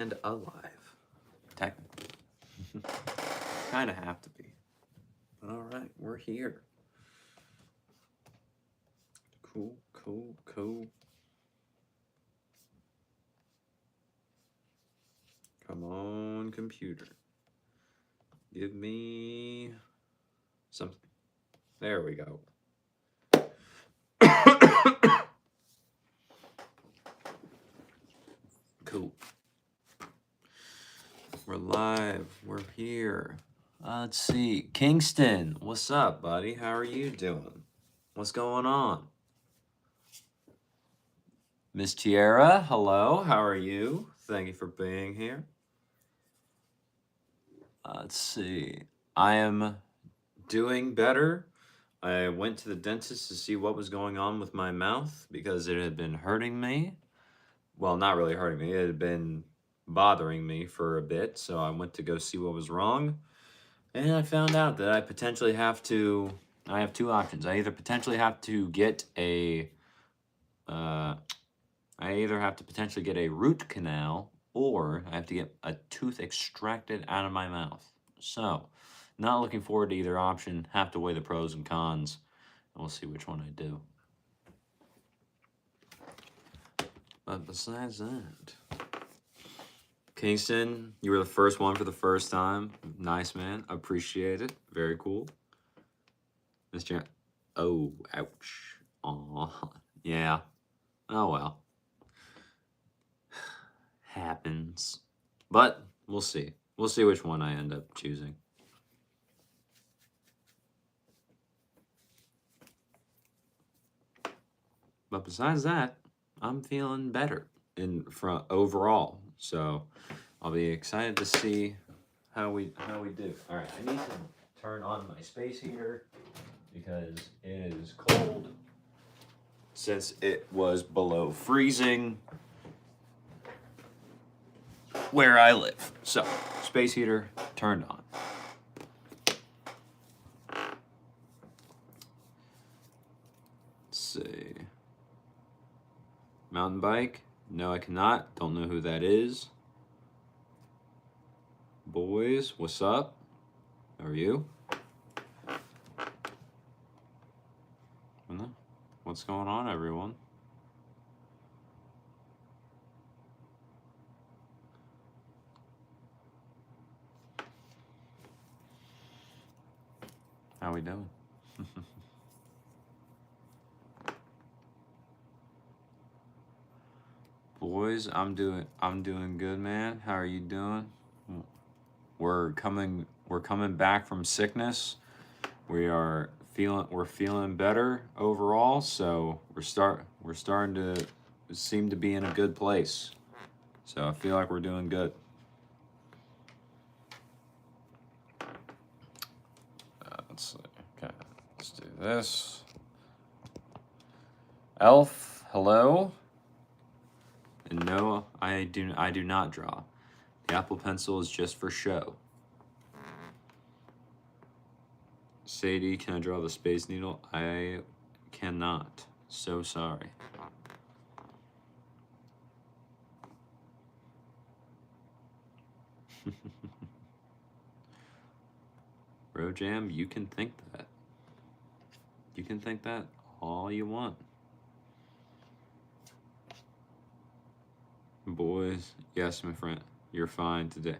And alive. Technically. Kind of have to be. But all right, we're here. Cool, cool, cool. Come on, computer. Give me something. There we go. Cool. We're live. We're here. Let's see. Kingston, what's up, buddy? How are you doing? What's going on? Miss Tiara, hello. How are you? Thank you for being here. Let's see. I am doing better. I went to the dentist to see what was going on with my mouth because it had been hurting me. Well, not really hurting me. It had been bothering me for a bit. So I went to go see what was wrong. And I found out that I potentially have to. I have two options. I either potentially have to get a. I either have to potentially get a root canal or I have to get a tooth extracted out of my mouth. So, not looking forward to either option. Have to weigh the pros and cons, and we'll see which one I do. But besides that, Kingston, you were the first one for the first time. Nice, man. Appreciate it. Very cool. Mr. Oh, ouch. Aw. Yeah. Oh, well. Happens. But we'll see. We'll see which one I end up choosing. But besides that, I'm feeling better in front overall. So I'll be excited to see how we do. All right, I need to turn on my space heater because it is cold since it was below freezing where I live. So space heater turned on. Let's see. Mountain bike? No, I cannot. Don't know who that is. Boys, what's up? How are you? What's going on, everyone? How we doing? Boys, I'm doing good, man. How are you doing? We're coming back from sickness. We're feeling better overall, so we're starting to seem to be in a good place. So I feel like we're doing good. Let's see. Okay, let's do this. Elf, hello. And no, I do not draw. The Apple Pencil is just for show. Sadie, can I draw the Space Needle? I cannot. So sorry. Rojam, you can think that. You can think that all you want. Boys, yes, my friend, you're fine today.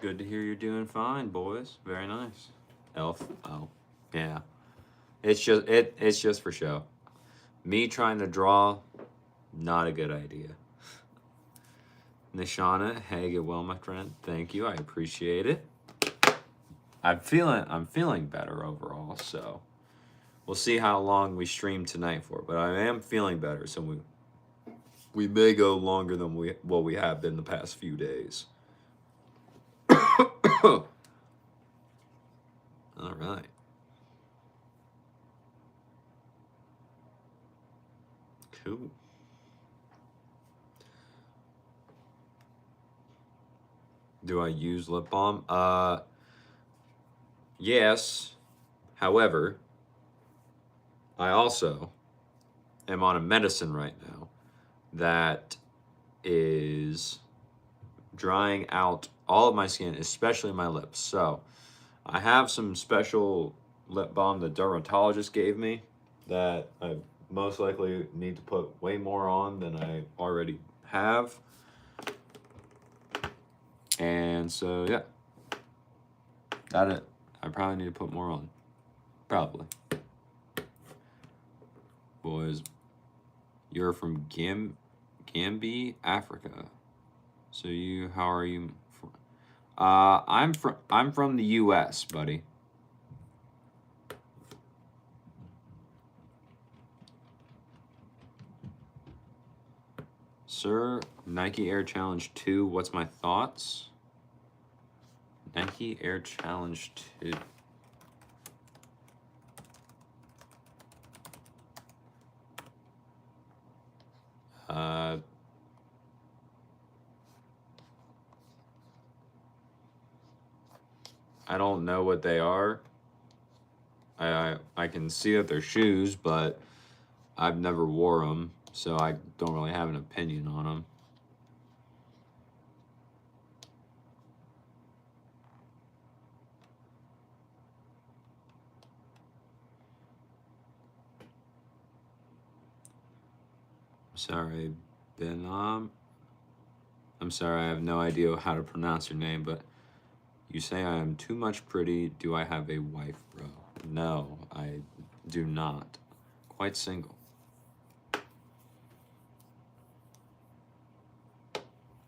Good to hear you're doing fine, boys. Very nice. Elf, oh, yeah. It's just for show. Me trying to draw, not a good idea. Nishana, hey, get well, my friend. Thank you, I appreciate it. I'm feeling better overall, so we'll see how long we stream tonight for. But I am feeling better, so we may go longer than what we have been the past few days. All right. Cool. Do I use lip balm? Yes. However, I also am on a medicine right now that is drying out all of my skin, especially my lips. So I have some special lip balm the dermatologist gave me that I most likely need to put way more on than I already have. And so, yeah, that it. I probably need to put more on. Probably. Boys, you're from Gambia, Africa. So how are you? I'm from the U.S., buddy. Sir, Nike Air Challenge 2. What's my thoughts? Nike Air Challenge 2. I don't know what they are. I can see that they're shoes, but I've never wore them, so I don't really have an opinion on them. Sorry, Benam. I'm sorry, I have no idea how to pronounce your name, but you say I am too much pretty. Do I have a wife, bro? No, I do not. Quite single.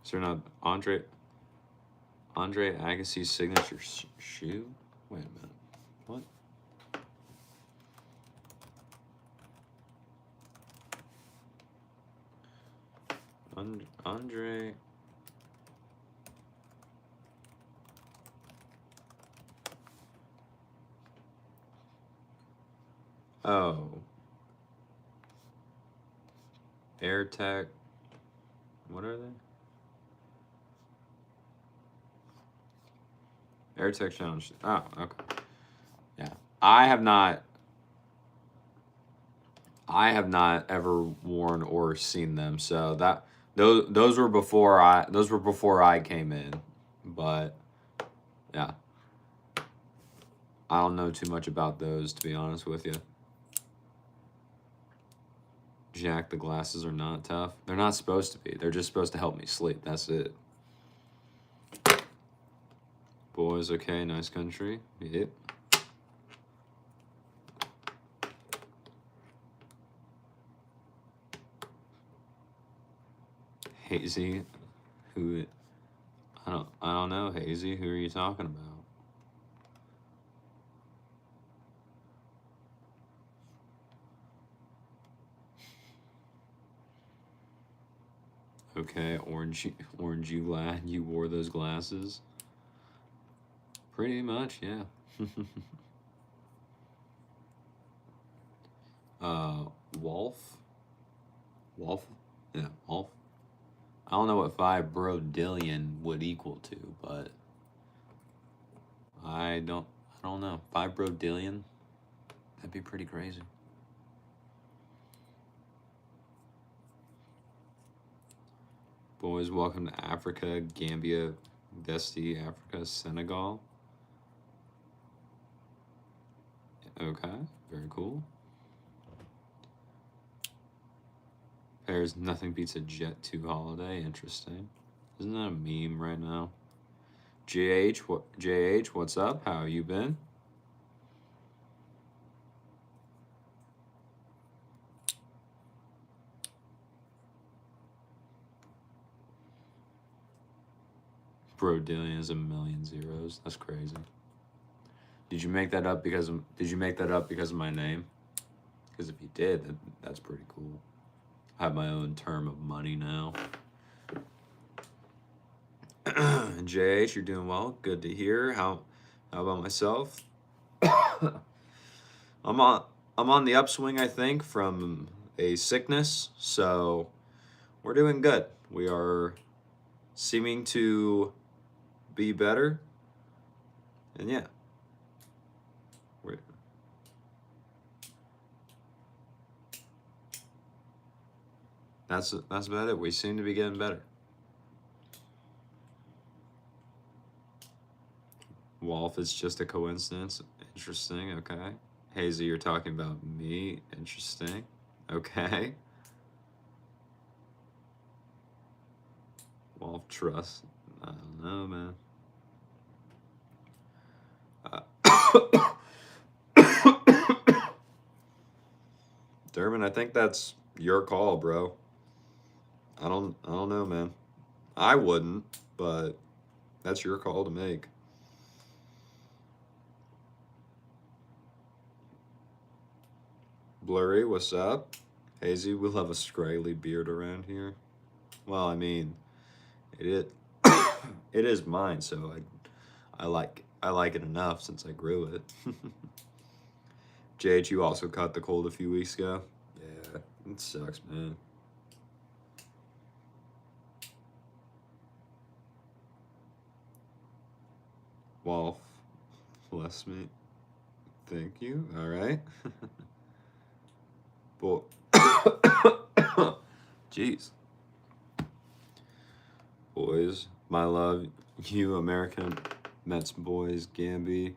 Sir, not Andre Agassi's signature shoe? Wait a minute. What? Andre. Oh. AirTech. What are they? AirTech Challenge. Oh, okay. Yeah. I have not ever worn or seen them, so those were before I came in. But yeah. I don't know too much about those, to be honest with you. Jack, the glasses are not tough. They're not supposed to be. They're just supposed to help me sleep. That's it. Boys, okay, nice country. Yep. Hazy, who? I don't know. Hazy, who are you talking about? Okay, orange you glad you wore those glasses? Pretty much, yeah. Wolf? Wolf? Yeah, Wolf. I don't know what fibrodillion would equal to, but I don't know. Fibrodillion? That'd be pretty crazy. Boys, welcome to Africa, Gambia, Vesti, Africa, Senegal. Okay, very cool. Pairs nothing beats a Jet 2 holiday. Interesting. Isn't that a meme right now? JH, what's up? How you been? Bro, Dillian is a million zeros. That's crazy. Did you make that up because of my name? Because if you did, that's pretty cool. I have my own term of money now. JH, you're doing well. Good to hear. How about myself? I'm on the upswing, I think, from a sickness, so we're doing good. We are seeming to be better, and yeah, that's about it. We seem to be getting better. Wolf, it's just a coincidence. Interesting, okay. Hazy, you're talking about me. Interesting. Okay. Wolf Trust. I don't know, man. Durbin, I think that's your call, bro. I don't know, man. I wouldn't, but that's your call to make. Blurry, what's up? Hazy, we'll have a scraggly beard around here. Well, I mean, it is, it is mine, so I like it enough since I grew it. JH, you also caught the cold a few weeks ago. Yeah, it sucks, man. Wolf, bless me. Thank you. All right. Boy. Jeez. Boys, my love, you American Mets boys, Gamby,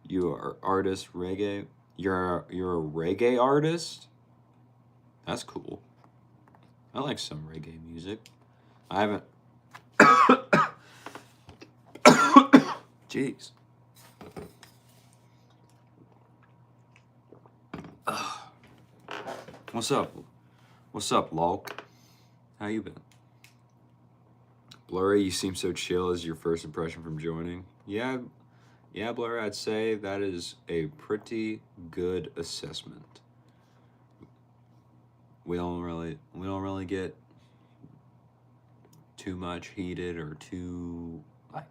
you are artist reggae. You're a reggae artist? That's cool. I like some reggae music. I haven't. Jeez. What's up? What's up, lol? How you been? Blurry, you seem so chill as your first impression from joining. Yeah, Blurry, I'd say that is a pretty good assessment. We don't really get too much heated or too like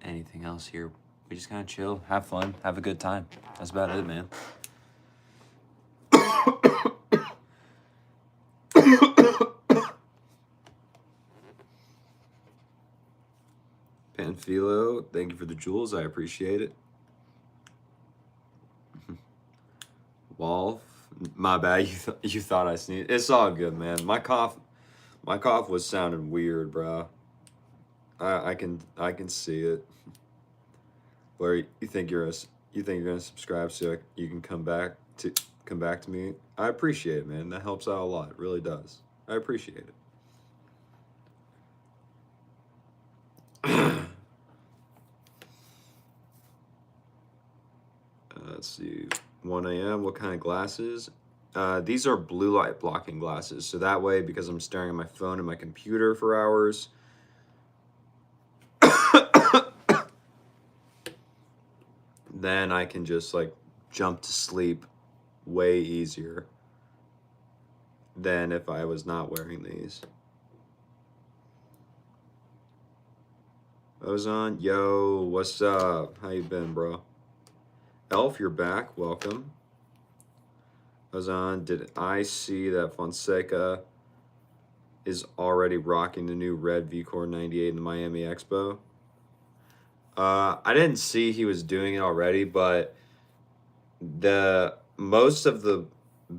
anything else here. We just kind of chill, have fun, have a good time. That's about it, man. Panfilo, thank you for the jewels. I appreciate it. Wolf, my bad. You thought I sneezed. It's all good, man. My cough was sounding weird, bro. I can see it. Or you think you're gonna subscribe so you can come back to me? I appreciate it, man. That helps out a lot. It really does. I appreciate it. Let's see. 1 a.m. What kind of glasses? These are blue light blocking glasses. So that way, because I'm staring at my phone and my computer for hours, then I can just like jump to sleep way easier than if I was not wearing these. Ozone, yo, what's up? How you been, bro? Elf, you're back. Welcome. Ozone, did I see that Fonseca is already rocking the new red VCore 98 in the Miami Expo? I didn't see he was doing it already, but most of the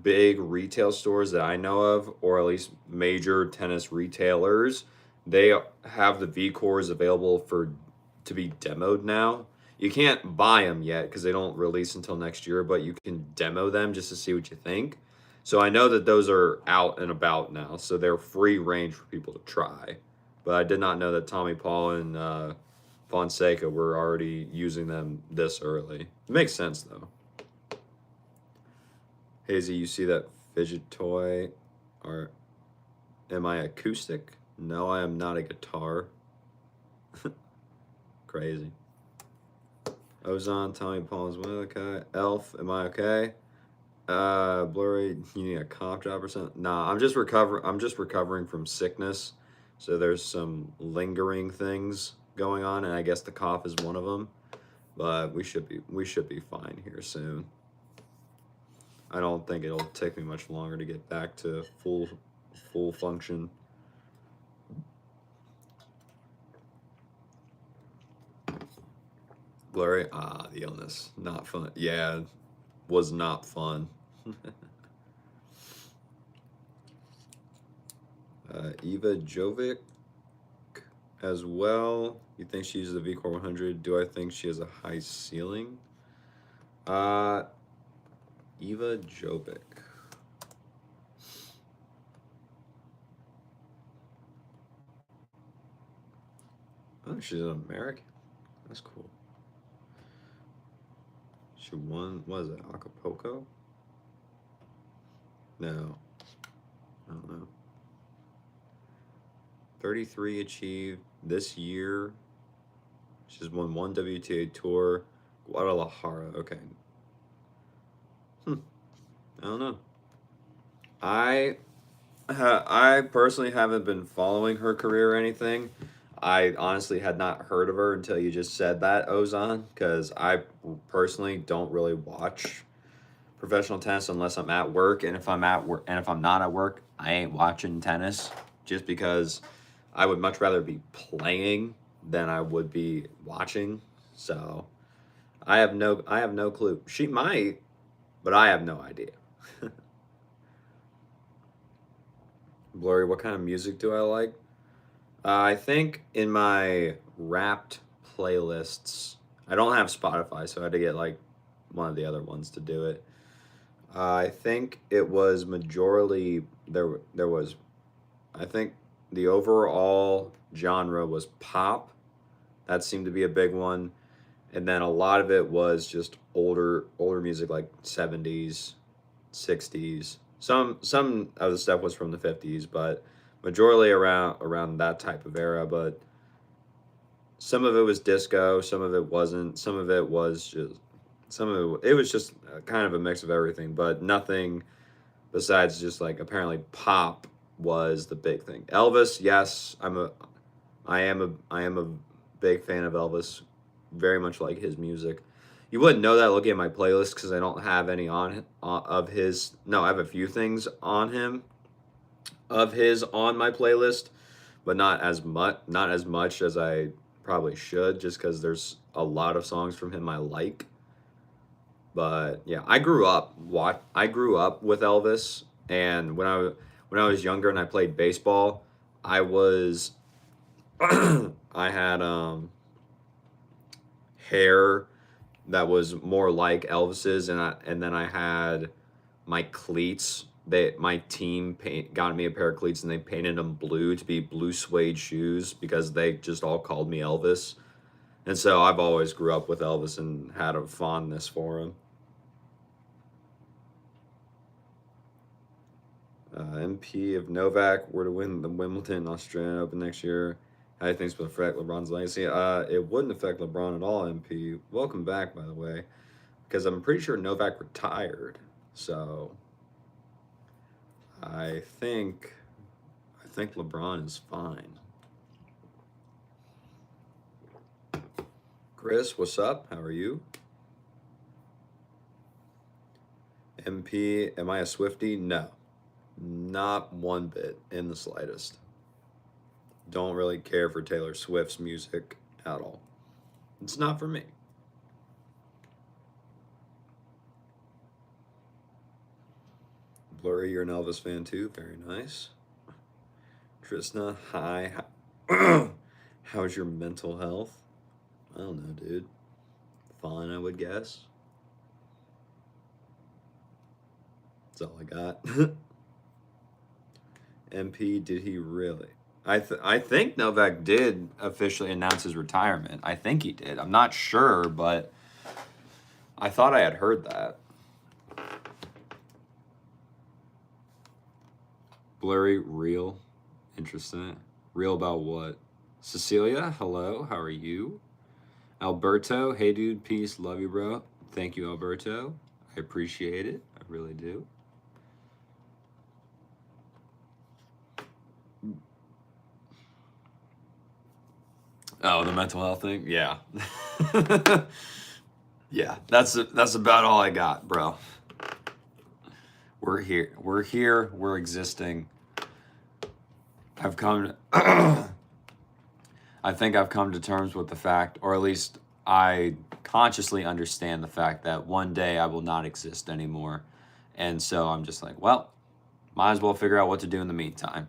big retail stores that I know of, or at least major tennis retailers, they have the VCores available to be demoed now. You can't buy them yet because they don't release until next year, but you can demo them just to see what you think. So I know that those are out and about now, so they're free range for people to try. But I did not know that Tommy Paul and Fonseca were already using them this early. It makes sense though. Hazy, you see that fidget toy? Or am I acoustic? No, I am not a guitar. Crazy. Ozone, Tommy Paul as well. Okay. Elf, am I okay? Blurry, you need a cough drop or something? Nah, I'm just recovering from sickness. So there's some lingering things going on, and I guess the cough is one of them. But we should be fine here soon. I don't think it'll take me much longer to get back to full function. Blurry, the illness, not fun. Yeah, was not fun. Eva Jovic, as well. You think she uses the VCore 100? Do I think she has a high ceiling? Uh, Eva Jovic. Oh, she's an American. That's cool. She won, what is it, Acapulco? No, I don't know. 33 achieved this year. She's won one WTA tour. Guadalajara, okay. I don't know. I personally haven't been following her career or anything. I honestly had not heard of her until you just said that, Ozan, because I personally don't really watch professional tennis unless I'm at work, and if I'm at work and if I'm not at work, I ain't watching tennis just because I would much rather be playing than I would be watching. So, I have no clue. She might, but I have no idea. Blurry, what kind of music do I like? I think in my Wrapped playlists, I don't have Spotify, so I had to get like one of the other ones to do it. I think it was majorly there. There was, I think, the overall genre was pop. That seemed to be a big one, and then a lot of it was just older music like 70s, 60s. Some of the stuff was from the 50s, but majorly around that type of era. But some of it was disco, some of it wasn't, some of it was just some of it was just kind of a mix of everything, but nothing besides just like apparently pop was the big thing. Elvis, yes, I am a big fan of Elvis. Very much like his music. You wouldn't know that looking at my playlist because I don't have any on of his. No, I have a few things on him of his on my playlist, but not as much as I probably should, just because there's a lot of songs from him I like. But yeah, I grew up with Elvis, and when I was younger and I played baseball, I was I had hair that was more like Elvis's, and then I had my cleats. My team got me a pair of cleats, and they painted them blue to be blue suede shoes because they just all called me Elvis. And so I've always grew up with Elvis and had a fondness for him. MP if Novak were to win the Wimbledon Australian Open next year, how do you think this would affect LeBron's legacy? It wouldn't affect LeBron at all. MP, welcome back, by the way, because I'm pretty sure Novak retired. So I think I think LeBron is fine. Chris, what's up? How are you? MP, am I a Swifty? No, not one bit in the slightest. Don't really care for Taylor Swift's music at all. It's not for me. Blurry, you're an Elvis fan too. Very nice. Tristna, hi. How's your mental health? I don't know, dude. Fine, I would guess. That's all I got. MP, did he really? I think Novak did officially announce his retirement. I think he did. I'm not sure, but I thought I had heard that. Blurry, real. Interesting. Real about what? Cecilia, hello. How are you? Alberto, hey dude, peace. Love you, bro. Thank you, Alberto. I appreciate it. I really do. Oh, the mental health thing? Yeah. Yeah, that's about all I got, bro. We're here. We're here. We're existing. I've come to, I think I've come to terms with the fact, or at least I consciously understand the fact that one day I will not exist anymore. And so I'm just like, well, might as well figure out what to do in the meantime.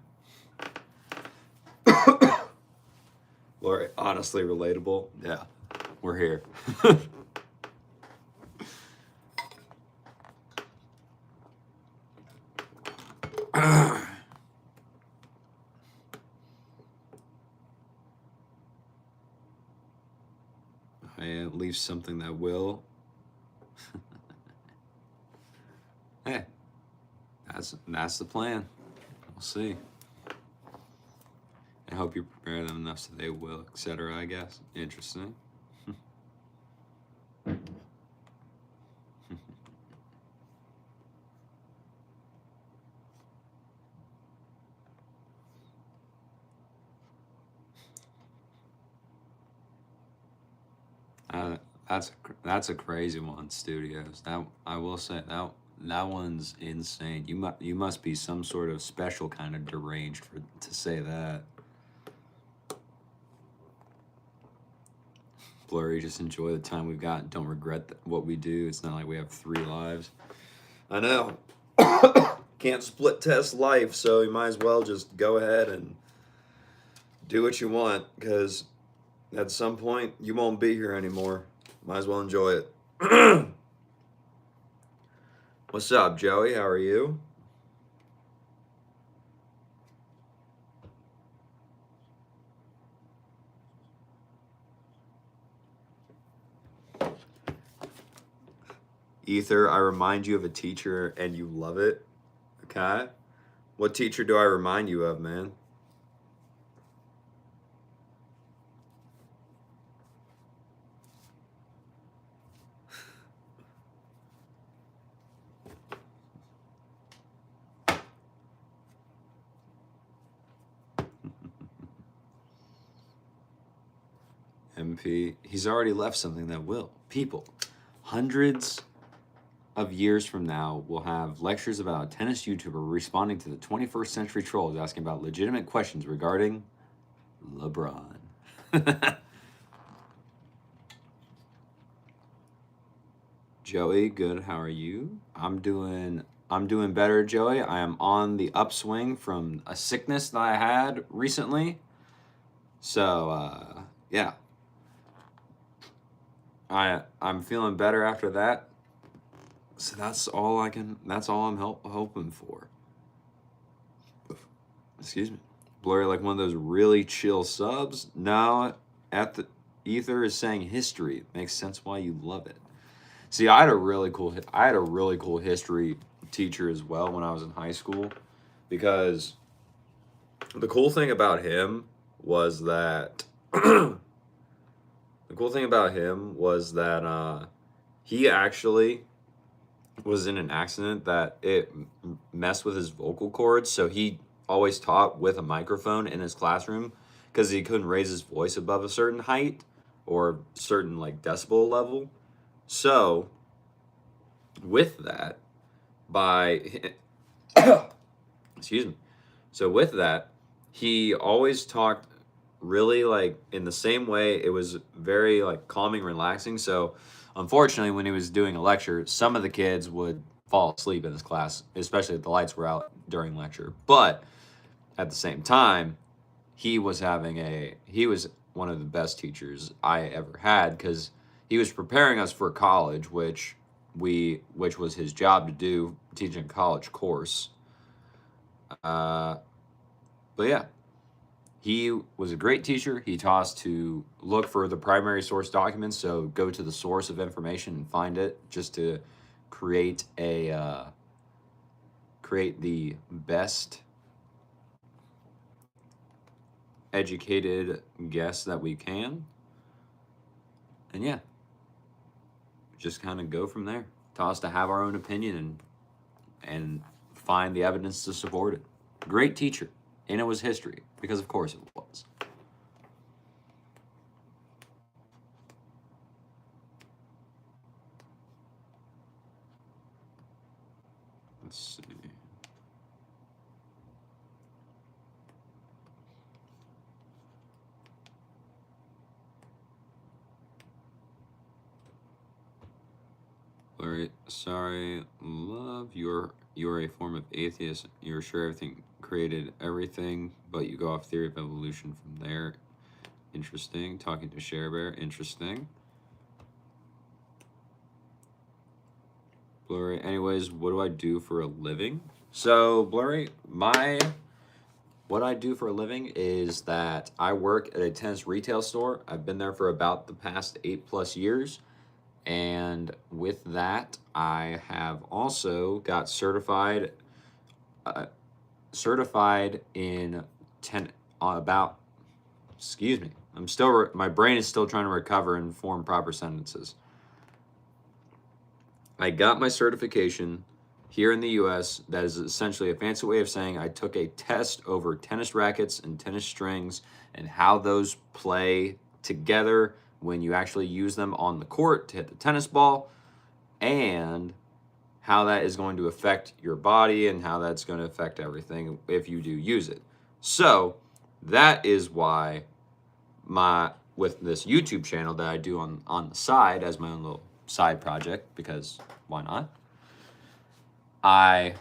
Honestly relatable. Yeah, we're here. At least something that will. Hey, that's the plan. We'll see. I hope you prepare them enough so they will, etc. I guess. Interesting. Uh, that's a crazy one, Studios. That I will say that one's insane. You must be some sort of special kind of deranged for to say that. Blurry, just enjoy the time we've got. Don't regret what we do. It's not like we have 3 lives. I know. Can't split test life, so you might as well just go ahead and do what you want, because at some point you won't be here anymore. Might as well enjoy it. What's up, Joey? How are you? Ether, I remind you of a teacher and you love it. Okay? What teacher do I remind you of, man? MP, he's already left something that will. People, hundreds of years from now, we'll have lectures about a tennis YouTuber responding to the 21st century trolls asking about legitimate questions regarding LeBron. Joey, good. How are you? I'm doing better, Joey. I am on the upswing from a sickness that I had recently. So, yeah. I'm feeling better after that. So that's all I'm hoping for. Excuse me. Blurry, like one of those really chill subs? No, at the Ether is saying history. Makes sense why you love it. See, I had a really cool history teacher as well when I was in high school, because the cool thing about him was that he actually was in an accident that it messed with his vocal cords, so he always taught with a microphone in his classroom because he couldn't raise his voice above a certain height or certain like decibel level. So with that, excuse me. So with that, he always talked really like in the same way. It was very like calming, relaxing. So unfortunately, when he was doing a lecture, some of the kids would fall asleep in his class, especially if the lights were out during lecture. But at the same time, he was one of the best teachers I ever had, because he was preparing us for college, which was his job to do, teaching a college course. But yeah, he was a great teacher. He taught us to look for the primary source documents, so go to the source of information and find it, just to create the best educated guess that we can. And yeah, just kind of go from there. Taught us to have our own opinion and find the evidence to support it. Great teacher. And it was history, because of course it was. Let's see. Larry, sorry, love, you're a form of atheist. You're sure everything created everything, but you go off theory of evolution from there. Interesting. Talking to Share Bear. Interesting. Blurry. Anyways, what do I do for a living? So, Blurry, what I do for a living is that I work at a tennis retail store. I've been there for about the past 8+ years. And with that, I have also got uh, certified in about, excuse me, my brain is still trying to recover and form proper sentences. I got my certification here in the US. That is essentially a fancy way of saying I took a test over tennis rackets and tennis strings and how those play together when you actually use them on the court to hit the tennis ball, and how that is going to affect your body and how that's going to affect everything if you do use it. So that is why with this YouTube channel that I do on the side as my own little side project, because why not? I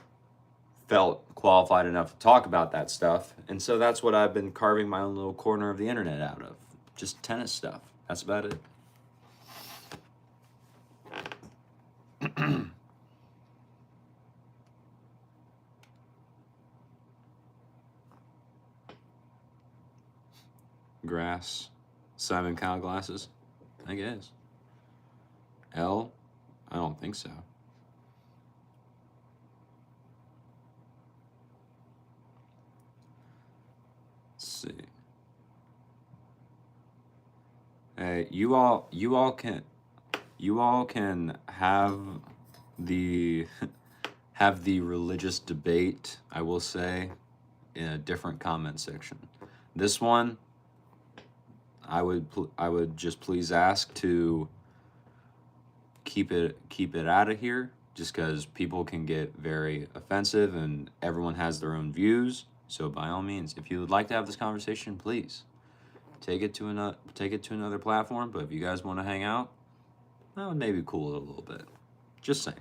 felt qualified enough to talk about that stuff, and so that's what I've been carving my own little corner of the internet out of. Just tennis stuff. That's about it. Grass, Simon Cowell glasses, I guess. L, I don't think so. Let's see. Hey, you all can have the have the religious debate, I will say, in a different comment section. This one, I would just please ask to keep it out of here, just because people can get very offensive and everyone has their own views. So by all means, if you would like to have this conversation, please take it to another platform. But if you guys want to hang out, that would maybe cool it a little bit. Just saying.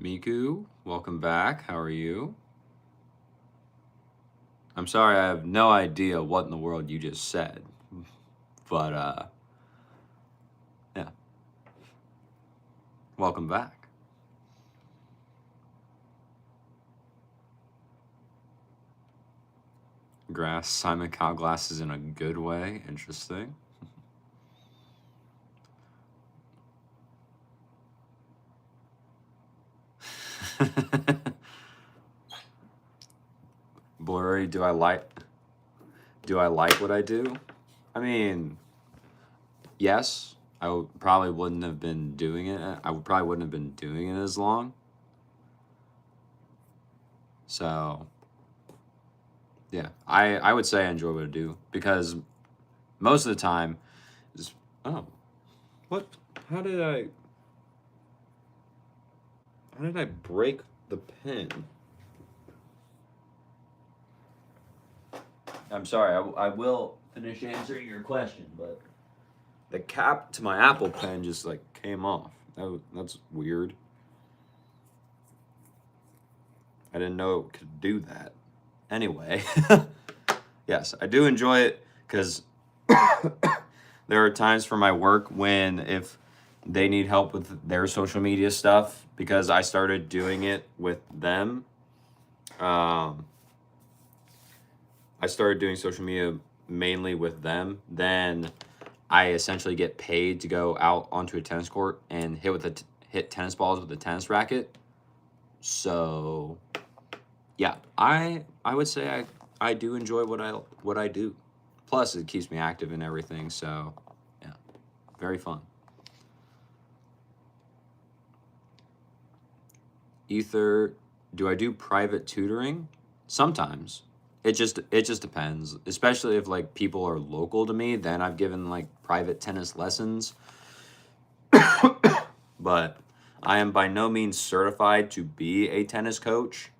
Miku, welcome back. How are you? I'm sorry, I have no idea what in the world you just said. But, yeah. Welcome back. Grass, Simon Cowell glasses in a good way. Interesting. Blurry, do I like what I do? I mean, yes, probably wouldn't have been doing it. I probably wouldn't have been doing it as long. So, yeah, I would say I enjoy what I do, because most of the time is, oh, what? How did I break the pen? I'm sorry, I will finish answering your question, but the cap to my Apple Pen just like came off. That's weird. I didn't know it could do that. Anyway, yes, I do enjoy it, because there are times for my work when if they need help with their social media stuff, because I started doing it with them. I started doing social media mainly with them. Then I essentially get paid to go out onto a tennis court and hit tennis balls with a tennis racket. So, yeah, I would say I do enjoy what I do. Plus, it keeps me active and everything. So, yeah, very fun. Ether, do I do private tutoring? Sometimes. It just depends. Especially if like people are local to me, then I've given like private tennis lessons. But I am by no means certified to be a tennis coach.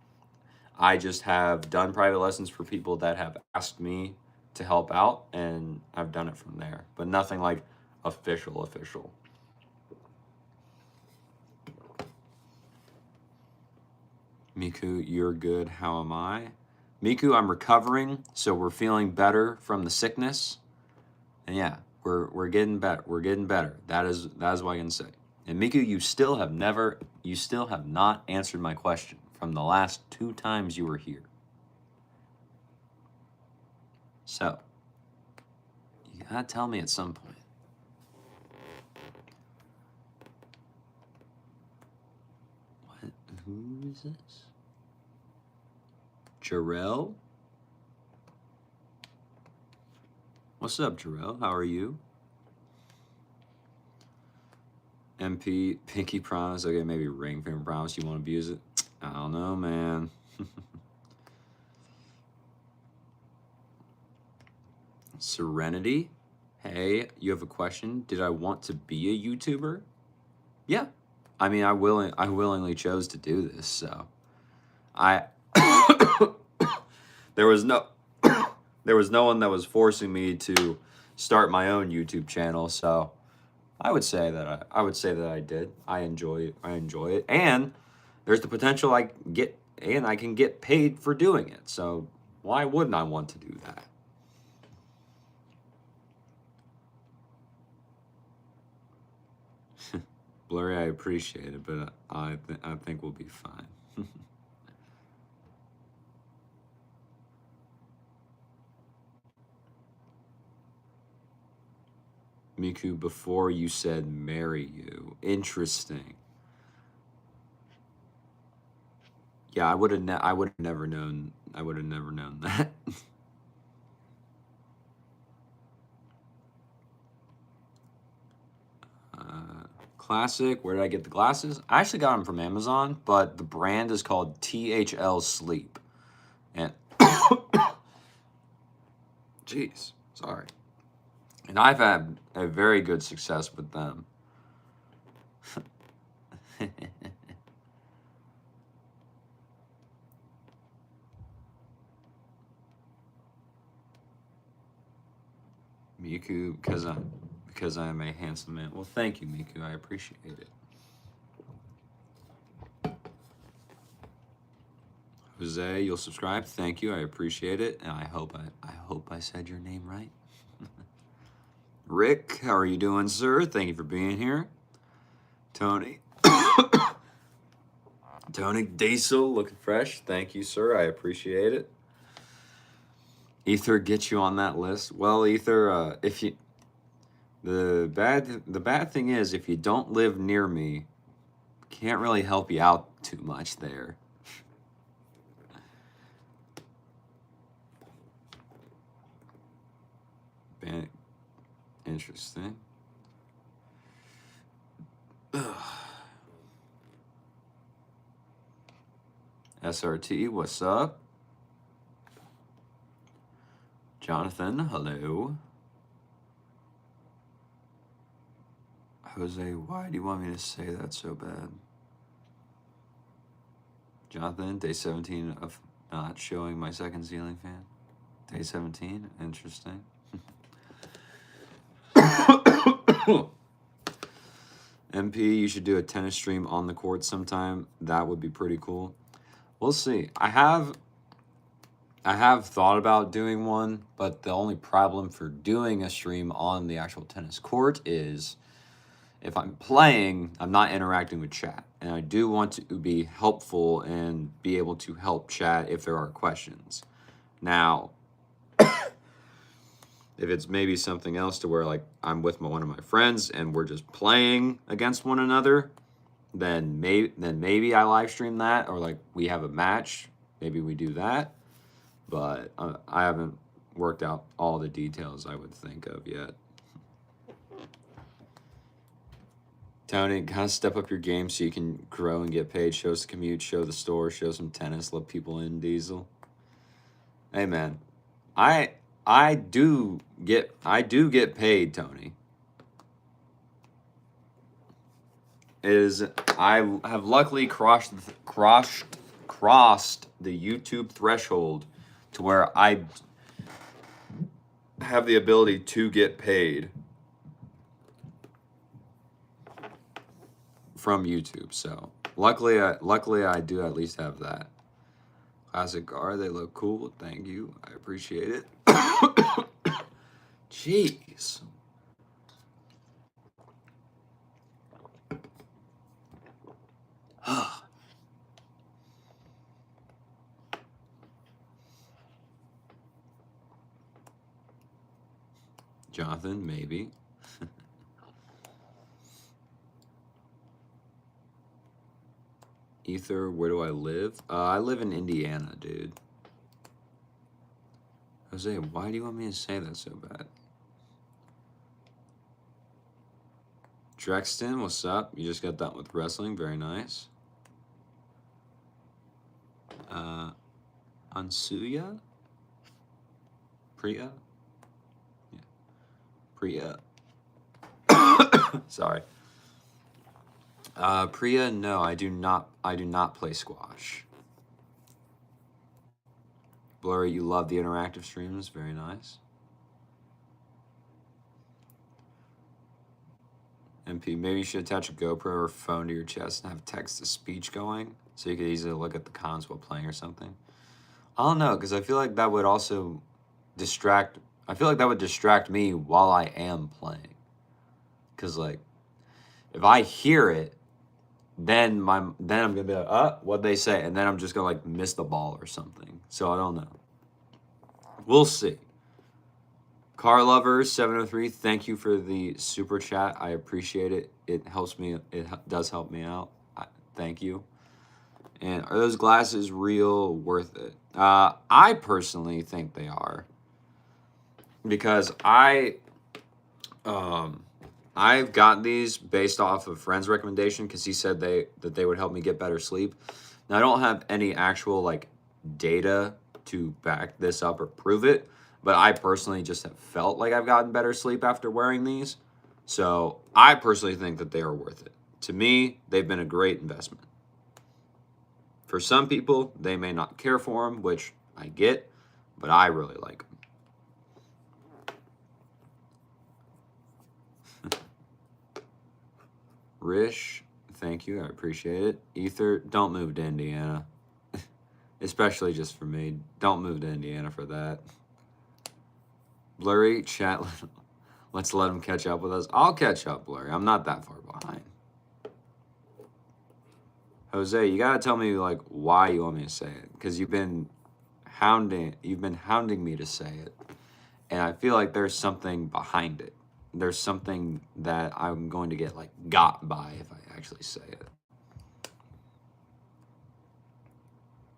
I just have done private lessons for people that have asked me to help out, and I've done it from there. But nothing like official. Miku, you're good. How am I? Miku, I'm recovering, so we're feeling better from the sickness. And yeah, we're getting better. We're getting better. That is what I can say. And Miku, you still have not answered my question from the last 2 times you were here. So, you gotta tell me at some point. What? Who is this? Jarrell? What's up, Jarrell? How are you? MP, Pinky Promise. Okay, maybe Ring Finger Promise. You want to abuse it? I don't know, man. Serenity. Hey, you have a question? Did I want to be a YouTuber? Yeah. I mean, I willingly chose to do this, so I there was no one that was forcing me to start my own YouTube channel, so I would say that I did. I enjoy it, and there's the potential I can get paid for doing it. So why wouldn't I want to do that? Blurry, I appreciate it, but I think we'll be fine. Miku, before you said marry you. Interesting. Yeah, I would have never known that. Classic. Where did I get the glasses? I actually got them from Amazon, but the brand is called THL Sleep. And jeez, sorry. And I've had a very good success with them. Miku, because I'm a handsome man. Well, thank you, Miku. I appreciate it. Jose, you'll subscribe. Thank you. I appreciate it, and I hope I said your name right. Rick, how are you doing, sir? Thank you for being here. Tony. Tony Diesel, looking fresh. Thank you, sir. I appreciate it. Ether, get you on that list. Well, Ether, if you the bad thing is if you don't live near me, can't really help you out too much there. Interesting. SRT, what's up? Jonathan, hello. Jose, why do you want me to say that so bad? Jonathan, day 17 of not showing my second ceiling fan. Day 17, interesting. MP, you should do a tennis stream on the court sometime. That would be pretty cool. We'll see. I have thought about doing one, but the only problem for doing a stream on the actual tennis court is if I'm playing, I'm not interacting with chat. And I do want to be helpful and be able to help chat if there are questions. Now, if it's maybe something else to where like I'm with one of my friends and we're just playing against one another, then maybe I live stream that, or like we have a match, maybe we do that. But I haven't worked out all the details I would think of yet. Tony, kind of step up your game so you can grow and get paid. Show us the commute, show the store, show some tennis, let people in, Diesel. Hey man, I do get paid, Tony. I have luckily crossed the YouTube threshold to where I have the ability to get paid from YouTube. So luckily I do at least have that. Classic car, they look cool. Thank you. I appreciate it. Jeez. Jonathan, maybe. Ether, where do I live? I live in Indiana, dude. Jose, why do you want me to say that so bad? Drexton, what's up? You just got done with wrestling. Very nice. Ansuya? Priya? Yeah. Priya. Sorry. Priya, no, I do not play squash. Blurry, you love the interactive streams. Very nice. MP, maybe you should attach a GoPro or phone to your chest and have text-to-speech going so you could easily look at the comments while playing or something. I don't know, because I feel like that would also distract... I feel like that would distract me while I am playing. Because, like, if I hear it, then I'm going to be like, what'd they say? And then I'm just going to, like, miss the ball or something. So I don't know. We'll see. Car Lovers 703, thank you for the super chat. I appreciate it. It helps me. It does help me out. Thank you. And are those glasses real, worth it? I personally think they are, because I've gotten these based off of a friend's recommendation, because he said that they would help me get better sleep. Now, I don't have any actual like data to back this up or prove it, but I personally just have felt like I've gotten better sleep after wearing these. So I personally think that they are worth it. To me, they've been a great investment. For some people, they may not care for them, which I get, but I really like them. Rish, thank you. I appreciate it. Ether, don't move to Indiana. Especially just for me. Don't move to Indiana for that. Blurry, chat, let's let him catch up with us. I'll catch up, Blurry. I'm not that far behind. Jose, you gotta tell me like why you want me to say it, because you've been hounding me to say it, and I feel like there's something behind it. There's something that I'm going to get like got by if I actually say it.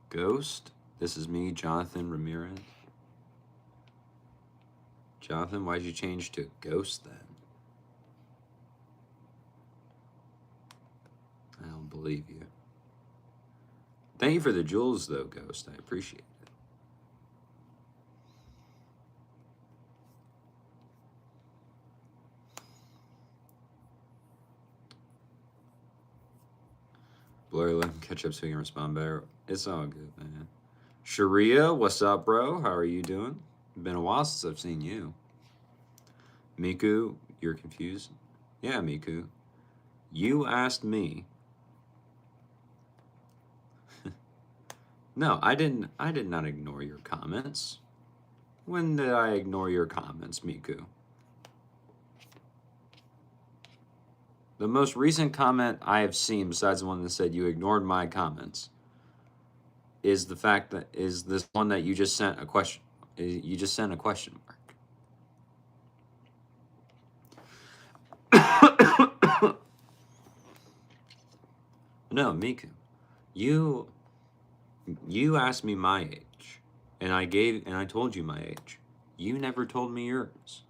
Ghost, this is me, Jonathan Ramirez. Jonathan, why'd you change to Ghost then? I don't believe you. Thank you for the jewels, though, Ghost. I appreciate it. Blurry, let him catch up so he can respond better. It's all good, man. Sharia, what's up, bro? How are you doing? Been a while since I've seen you. Miku, you're confused? Yeah, Miku. You asked me. No, I did not ignore your comments. When did I ignore your comments, Miku? The most recent comment I have seen, besides the one that said you ignored my comments, is the fact that is this one that you just sent a question. You just sent a question mark. No, Miku, you asked me my age, and I told you my age. You never told me yours.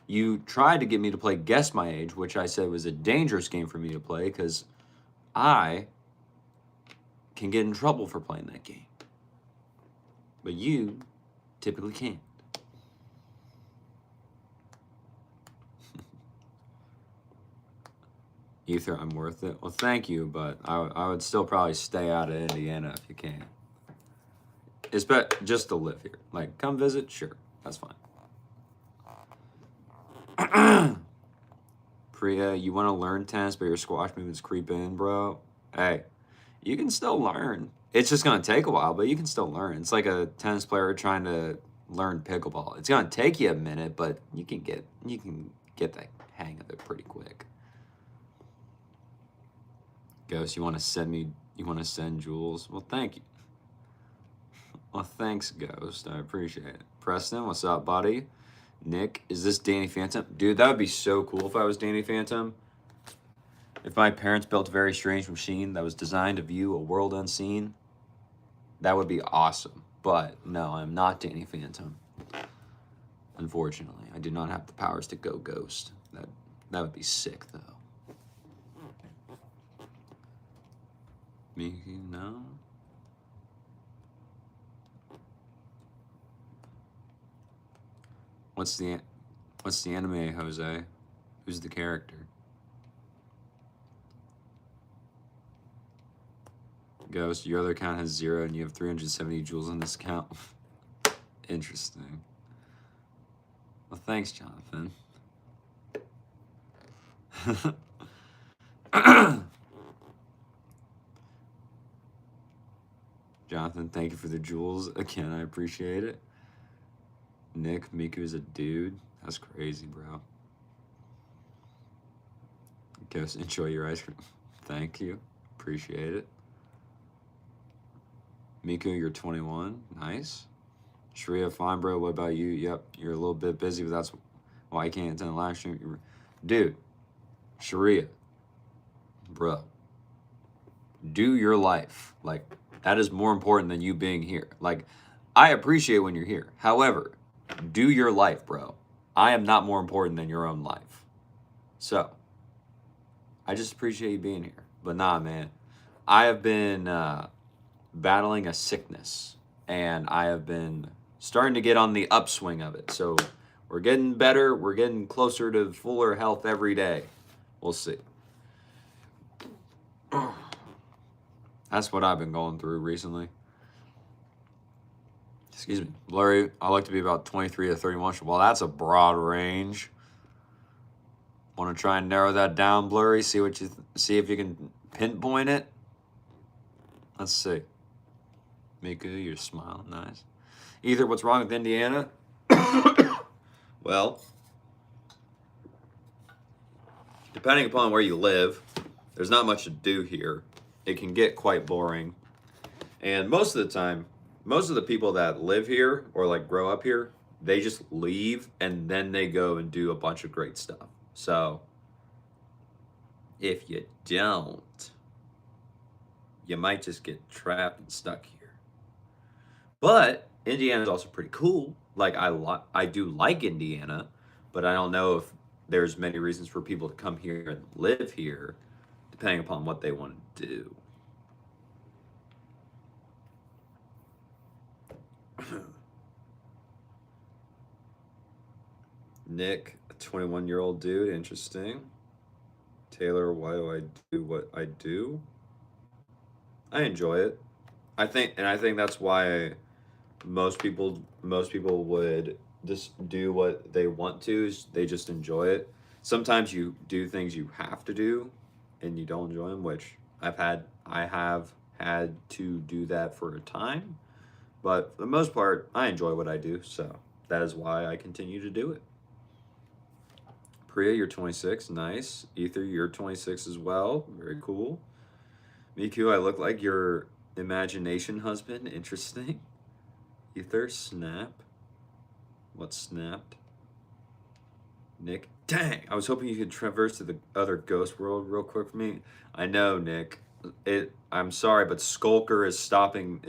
You tried to get me to play Guess My Age, which I said was a dangerous game for me to play because I can get in trouble for playing that game. But you typically can't. Ether, I'm worth it. Well, thank you, but I would still probably stay out of Indiana if you can. It's just to live here. Like, come visit, sure, that's fine. Priya, you want to learn tennis, but your squash movements creep in, bro? Hey, you can still learn. It's just gonna take a while, but you can still learn. It's like a tennis player trying to learn pickleball. It's gonna take you a minute, but you can get the hang of it pretty quick. Ghost, you want to send Jules? Well, thank you. Well, thanks, Ghost. I appreciate it. Preston, what's up, buddy? Nick, is this Danny Phantom? Dude, that would be so cool if I was Danny Phantom. If my parents built a very strange machine that was designed to view a world unseen, that would be awesome. But no, I'm not Danny Phantom. Unfortunately, I do not have the powers to go ghost. That would be sick, though. Me, no. What's the anime, Jose? Who's the character? Ghost, your other account has 0 and you have 370 jewels on this account. Interesting. Well, thanks, Jonathan. Jonathan, thank you for the jewels. Again, I appreciate it. Nick, Miku is a dude. That's crazy, bro. Ghost, enjoy your ice cream. Thank you. Appreciate it. Miku, you're 21. Nice. Shreya, fine, bro. What about you? Yep, you're a little bit busy, but that's why I can't attend the live stream. Dude, Shreya, bro, do your life. Like, that is more important than you being here. Like, I appreciate when you're here. However, do your life, bro. I am not more important than your own life. So, I just appreciate you being here. But nah, man. I have been battling a sickness, and I have been starting to get on the upswing of it. So, we're getting better. We're getting closer to fuller health every day. We'll see. That's what I've been going through recently. Excuse me. Blurry, I like to be about 23 to 31. Well, that's a broad range. Want to try and narrow that down, Blurry? See if you can pinpoint it. Let's see. Miku, you're smiling. Nice. Ether, what's wrong with Indiana? Well, depending upon where you live, there's not much to do here. It can get quite boring. And most of the time, most of the people that live here or like grow up here, they just leave and then they go and do a bunch of great stuff. So if you don't, you might just get trapped and stuck here. But Indiana's also pretty cool. Like I do like Indiana, but I don't know if there's many reasons for people to come here and live here, depending upon what they want to do. Nick, a 21-year-old dude, interesting. Taylor, why do I do what I do? I enjoy it. I think that's why most people would just do what they want to. They just enjoy it. Sometimes you do things you have to do, and you don't enjoy them, which I have had to do that for a time. But for the most part, I enjoy what I do, so that is why I continue to do it. Priya, you're 26. Nice. Ether, you're 26 as well. Very cool. Miku, I look like your imagination husband. Interesting. Ether, snap. What snapped? Nick, dang! I was hoping you could traverse to the other ghost world real quick for me. I know, Nick. I'm sorry, but Skulker is stopping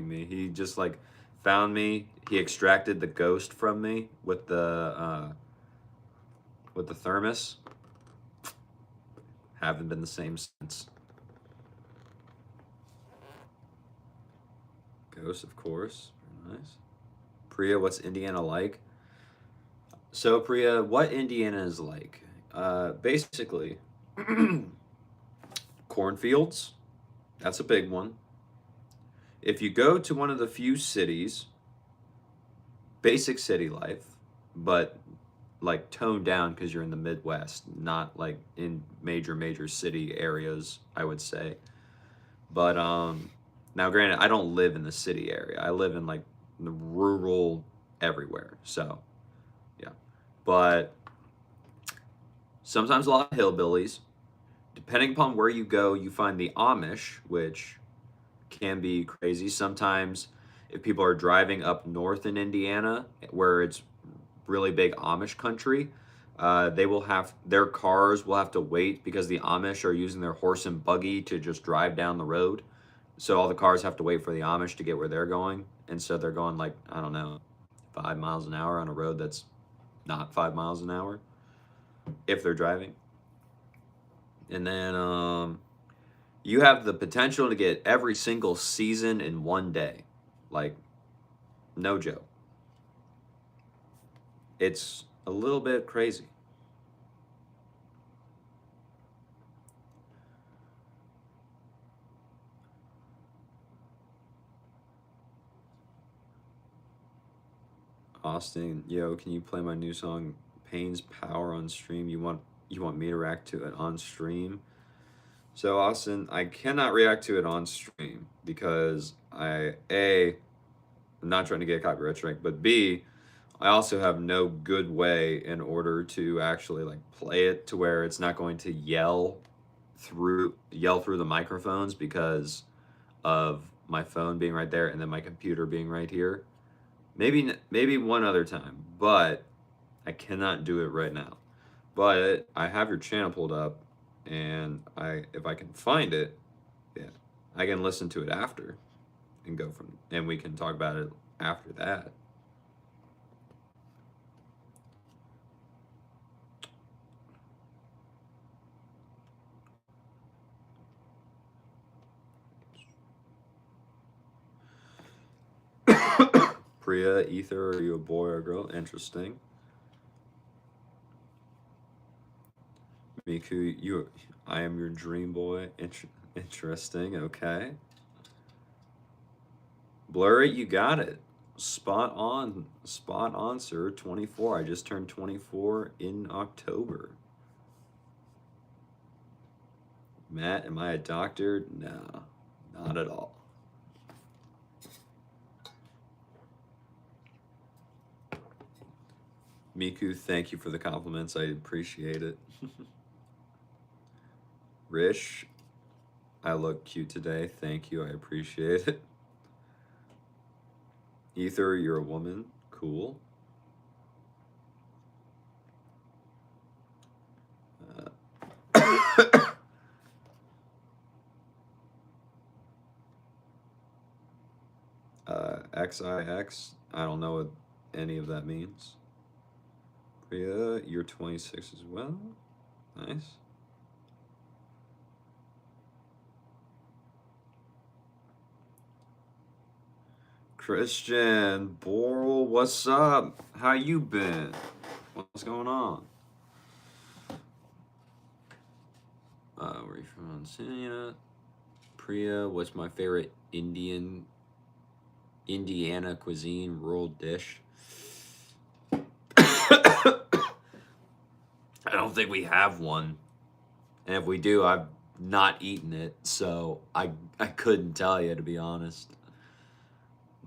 me. He just like found me. He extracted the ghost from me with the thermos. Haven't been the same since. Ghost, of course. Very nice. Priya, what's Indiana like? So, Priya, what Indiana is like? Basically, cornfields. That's a big one. If you go to one of the few cities, basic city life, but like toned down because you're in the Midwest, not like in major city areas, I would say. But now granted, I don't live in the city area. I live in like the rural everywhere. So yeah. But sometimes a lot of hillbillies. Depending upon where you go, you find the Amish, which can be crazy. Sometimes if people are driving up north in Indiana, where it's really big Amish country, they will have their cars will have to wait because the Amish are using their horse and buggy to just drive down the road. So all the cars have to wait for the Amish to get where they're going. And so they're going like, I don't know, 5 miles an hour on a road that's not 5 miles an hour if they're driving. And then you have the potential to get every single season in one day. Like, no joke. It's a little bit crazy. Austin, yo, can you play my new song Pain's Power on stream? You want me to react to it on stream? So Austin, I cannot react to it on stream because I'm not trying to get a copyright strike, but B, I also have no good way in order to actually like play it to where it's not going to yell through the microphones because of my phone being right there and then my computer being right here. Maybe one other time, but I cannot do it right now. But I have your channel pulled up, and if I can find it, yeah, I can listen to it after and and we can talk about it after that. Priya, Ether, are you a boy or a girl? Interesting. Miku, I am your dream boy. Interesting. Okay. Blurry, you got it. Spot on, sir. 24. I just turned 24 in October. Matt, am I a doctor? No, not at all. Miku, thank you for the compliments. I appreciate it. Rish, I look cute today. Thank you. I appreciate it. Ether, you're a woman. Cool. XIX, I don't know what any of that means. Priya, you're 26 as well. Nice. Christian, Boral, what's up? How you been? What's going on? Where are you from? Cincinnati. Priya, what's my favorite Indiana cuisine rural dish? I don't think we have one. And if we do, I've not eaten it, so I couldn't tell you, to be honest.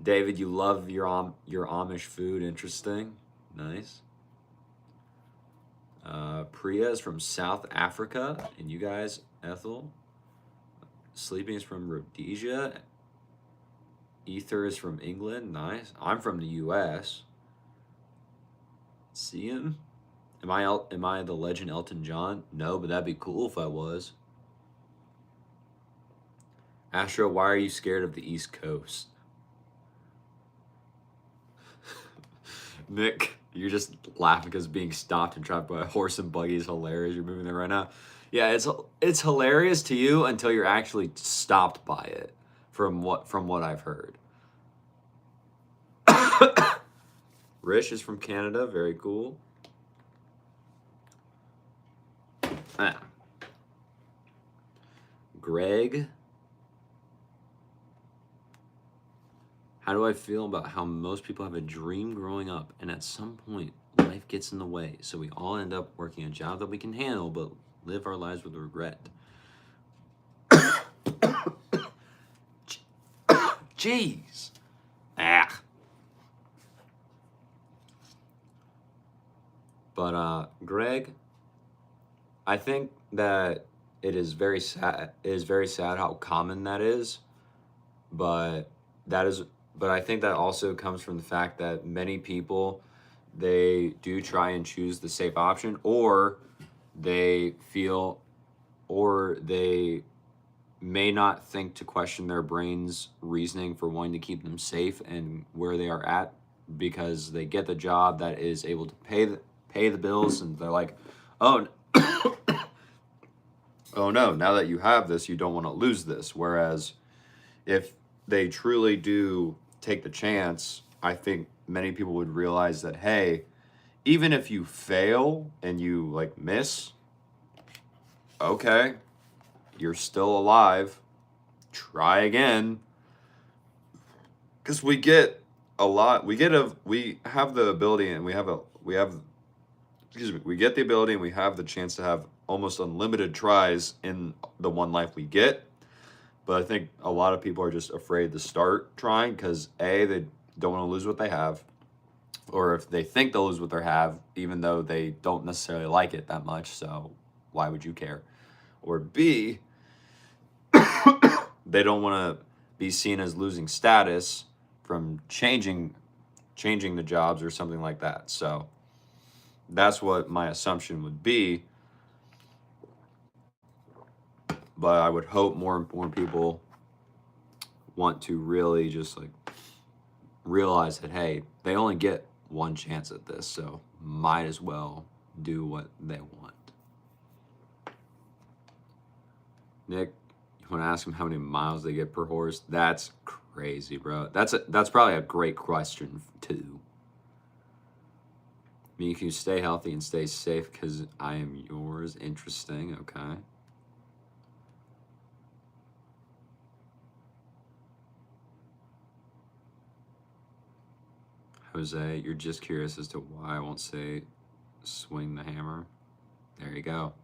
David, you love your Amish food. Interesting. Nice. Priya is from South Africa, and you guys, Ethel. Sleeping is from Rhodesia. Ether is from England. Nice. I'm from the U.S. See him? Am I the legend Elton John? No, but that'd be cool if I was. Astro, why are you scared of the East Coast? Nick, you're just laughing because being stopped and trapped by a horse and buggy is hilarious. You're moving there right now. Yeah, it's hilarious to you until you're actually stopped by it, from what I've heard. Rish is from Canada. Very cool. Greg, how do I feel about how most people have a dream growing up and at some point life gets in the way. So we all end up working a job that we can handle, but live our lives with regret. Jeez. Ah. But Greg, I think that it is very sad. It is very sad how common that is, but that is. But I think that also comes from the fact that many people, they do try and choose the safe option, or they feel, or they may not think to question their brain's reasoning for wanting to keep them safe and where they are at, because they get the job that is able to pay the bills, and they're like, oh, oh no, now that you have this, you don't want to lose this. Whereas if they truly do take the chance, I think many people would realize that, hey, even if you fail and you like miss, okay, you're still alive. Try again. Because we get a lot, we have the ability, and we get the ability, and we have the chance to have almost unlimited tries in the one life we get. But I think a lot of people are just afraid to start trying because they don't want to lose what they have, or if they think they'll lose what they have, even though they don't necessarily like it that much. So why would you care? Or B, they don't want to be seen as losing status from changing the jobs or something like that. So that's what my assumption would be. But I would hope more people want to really just like realize that, hey, they only get one chance at this, so might as well do what they want. Nick, you want to ask them how many miles they get per horse? That's crazy, bro. That's probably a great question too. I mean, can you stay healthy and stay safe because I am yours? Interesting. Okay. Jose, you're just curious as to why I won't say swing the hammer. There you go.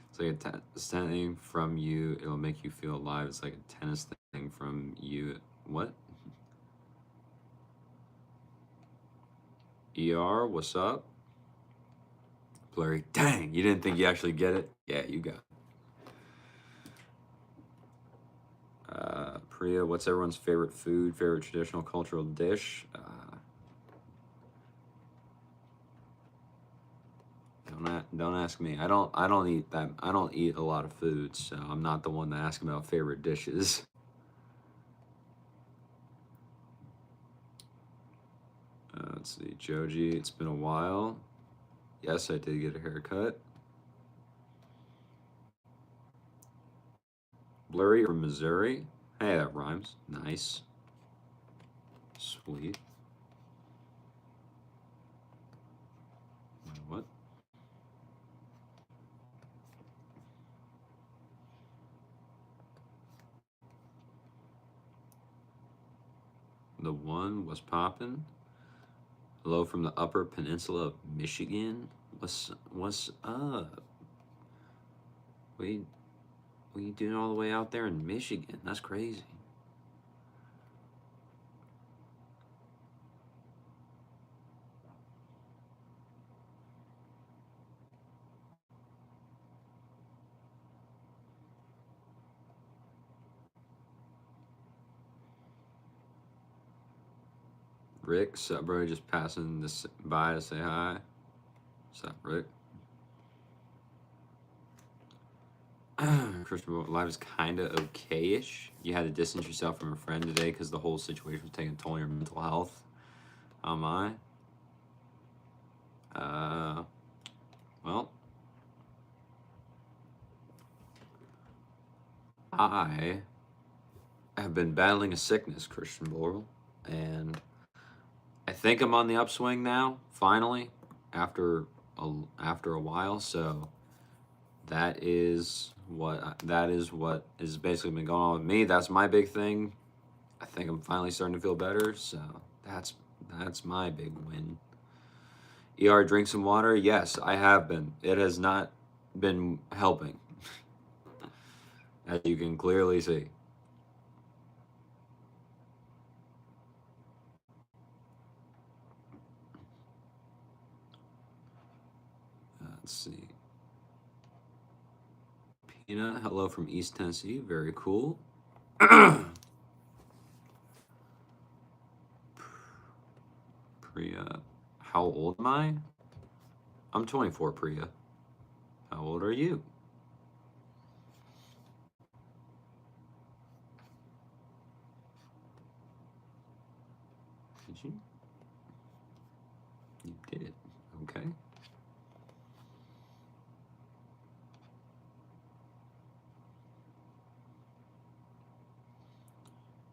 It's like a tennis thing from you. It'll make you feel alive. It's like a tennis thing from you. What? ER, what's up? Blurry. Dang, you didn't think you actually get it? Yeah, you got it. Priya, what's everyone's favorite food, favorite traditional cultural dish? Don't ask me. I don't eat that. I don't eat a lot of food, so I'm not the one to ask about favorite dishes. Let's see, Joji. It's been a while. Yes, I did get a haircut. Blurry from Missouri. Hey, that rhymes. Nice. Sweet. What? The one was popping. Hello from the Upper Peninsula of Michigan. What's up? What are you doing all the way out there in Michigan? That's crazy. Rick, sup, bro? Just passing this by to say hi. Sup, Rick? Christopher, life is kind of okay-ish. You had to distance yourself from a friend today because the whole situation was taking a toll on your mental health. How am I? Well, I have been battling a sickness, Christian Boral, and I think I'm on the upswing now, finally, after a while. So that is what has basically been going on with me. That's my big thing. I think I'm finally starting to feel better. So that's my big win. ER, drink some water. Yes, I have been. It has not been helping, as you can clearly see. Let's see. Pina, hello from East Tennessee. Very cool. Priya, how old am I? I'm 24, Priya. How old are you? Did you? You did. Okay.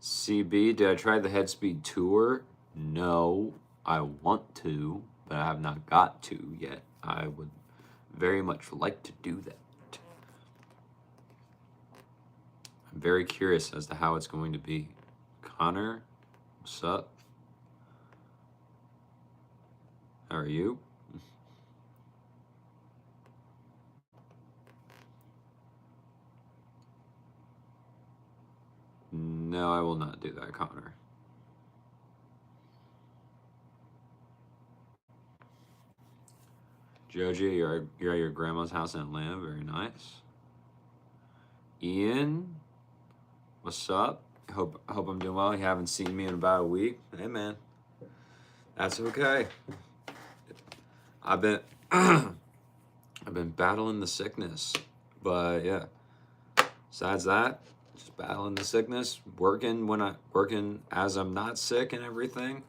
CB, did I try the Headspeed tour? No, I want to, but I have not got to yet. I would very much like to do that. I'm very curious as to how it's going to be. Connor, what's up? How are you? No, I will not do that, Connor. Joji, you're at your grandma's house in Atlanta. Very nice. Ian, what's up? Hope I'm doing well. You haven't seen me in about a week. Hey man, that's okay. I've been I've been battling the sickness, but yeah. Besides that, just battling the sickness, working as I'm not sick and everything.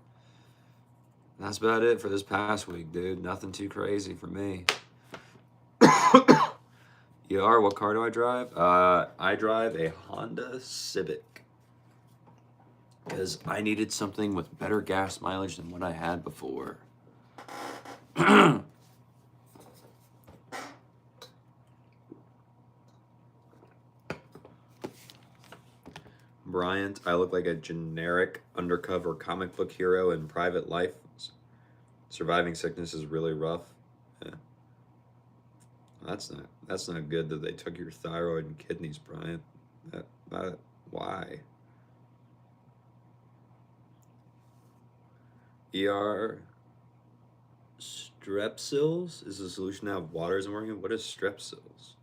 That's about it for this past week, dude. Nothing too crazy for me. What car do I drive? I drive a Honda Civic because I needed something with better gas mileage than what I had before. Bryant, I look like a generic undercover comic book hero in private life. Surviving sickness is really rough. Yeah. That's not good that they took your thyroid and kidneys, Bryant. Why? Strepsils is the solution now. Water isn't working. What is strepsils?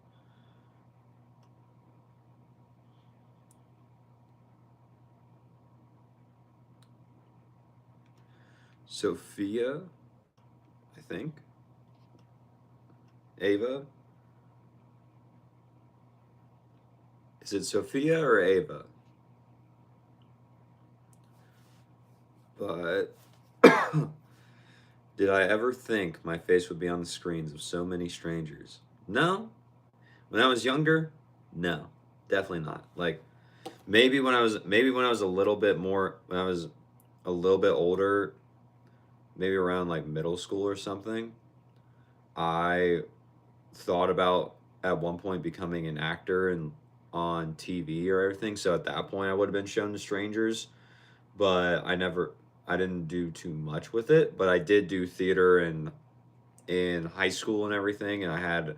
Sophia, I think. Ava. Is it Sophia or Ava? But did I ever think my face would be on the screens of so many strangers? No. When I was younger, no, definitely not. Like maybe when I was a little bit more when I was a little bit older, maybe around like middle school or something, I thought about at one point becoming an actor and on TV or everything. So at that point I would have been shown to strangers, but I didn't do too much with it, but I did do theater and in high school and everything, and I had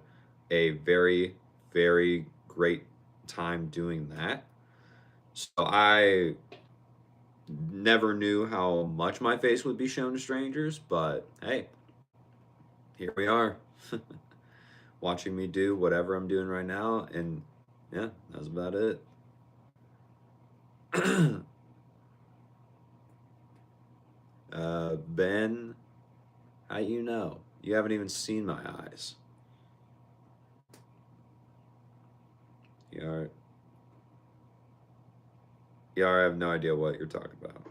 a very, very great time doing that. So I never knew how much my face would be shown to strangers, but hey, here we are. Watching me do whatever I'm doing right now, and yeah, that's about it. Ben, how you know? You haven't even seen my eyes. Yar, I have no idea what you're talking about.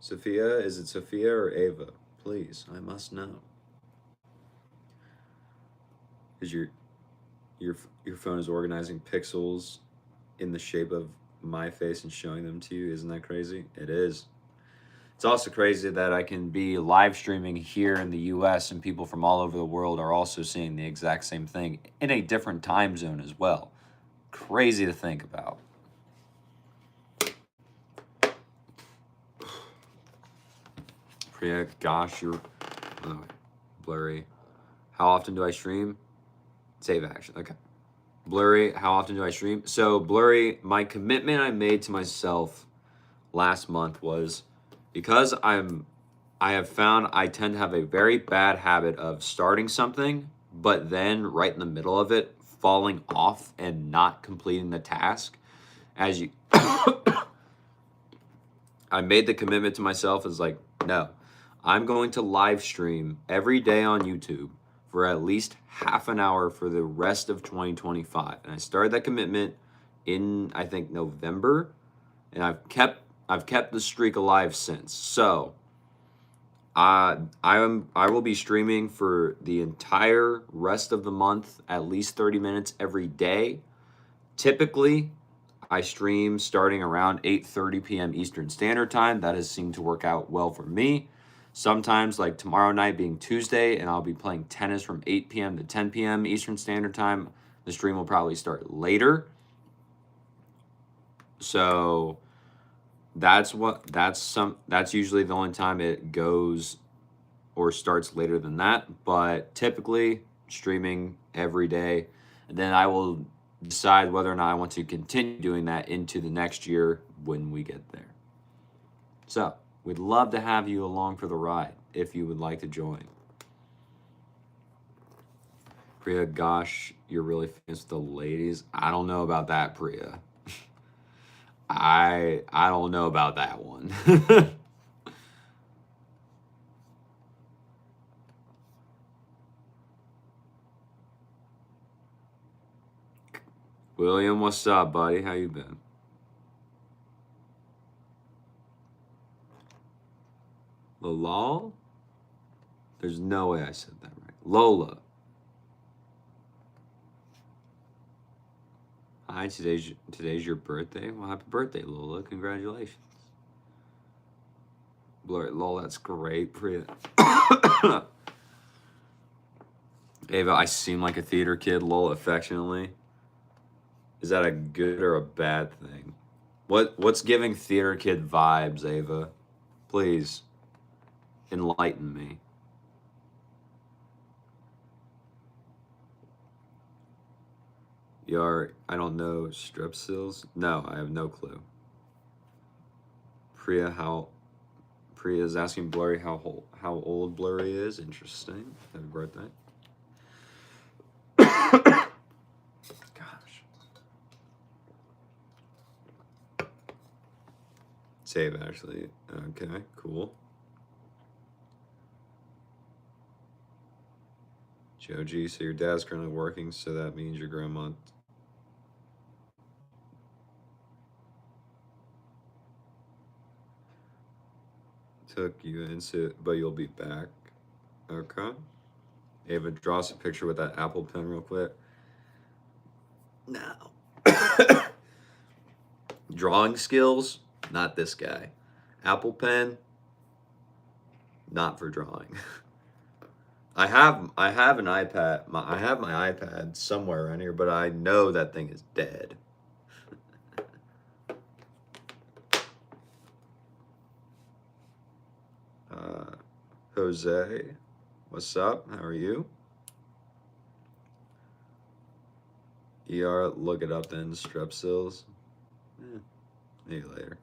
Sophia, is it Sophia or Ava? Please, I must know. Is your phone is organizing pixels in the shape of my face and showing them to you? Isn't that crazy? It is. It's also crazy that I can be live streaming here in the US and people from all over the world are also seeing the exact same thing in a different time zone as well. Crazy to think about. Priya, gosh, you're blurry. How often do I stream? Save action. Okay. Blurry, how often do I stream? So, Blurry, my commitment I made to myself last month was because I have found I tend to have a very bad habit of starting something, but then right in the middle of it, falling off and not completing the task. As you, I made the commitment to myself as like, no, I'm going to live stream every day on YouTube for at least half an hour for the rest of 2025. And I started that commitment in I think November, and I've kept the streak alive since. So, I will be streaming for the entire rest of the month, at least 30 minutes every day. Typically, I stream starting around 8:30 p.m. Eastern Standard Time. That has seemed to work out well for me. Sometimes, like tomorrow night being Tuesday, and I'll be playing tennis from 8 p.m. to 10 p.m. Eastern Standard Time. The stream will probably start later. So that's usually the only time it goes or starts later than that, but typically streaming every day. And then I will decide whether or not I want to continue doing that into the next year when we get there. So, we'd love to have you along for the ride if you would like to join. Priya, gosh, you're really famous with the ladies. I don't know about that, Priya. I don't know about that one. William, what's up, buddy? How you been? Lalal? There's no way I said that right. Lola. Hi, today's your birthday. Well, happy birthday, Lola. Congratulations. Lola, that's great. Priya. Ava, I seem like a theater kid, lol, affectionately. Is that a good or a bad thing? What's giving theater kid vibes, Ava? Please enlighten me. I don't know, Strepsils? No, I have no clue. Priya is asking Blurry how old Blurry is. Interesting. Happy birthday. Gosh. Save, actually. Okay, cool. Joji, so your dad's currently working, so that means your grandma took you into, but you'll be back. Okay. Ava, draw us a picture with that Apple Pen real quick. No. Drawing skills, not this guy. Apple Pen, not for drawing. I have an iPad. I have my iPad somewhere around here, but I know that thing is dead. Jose, what's up? How are you? Look it up then. Strepsils. Maybe later.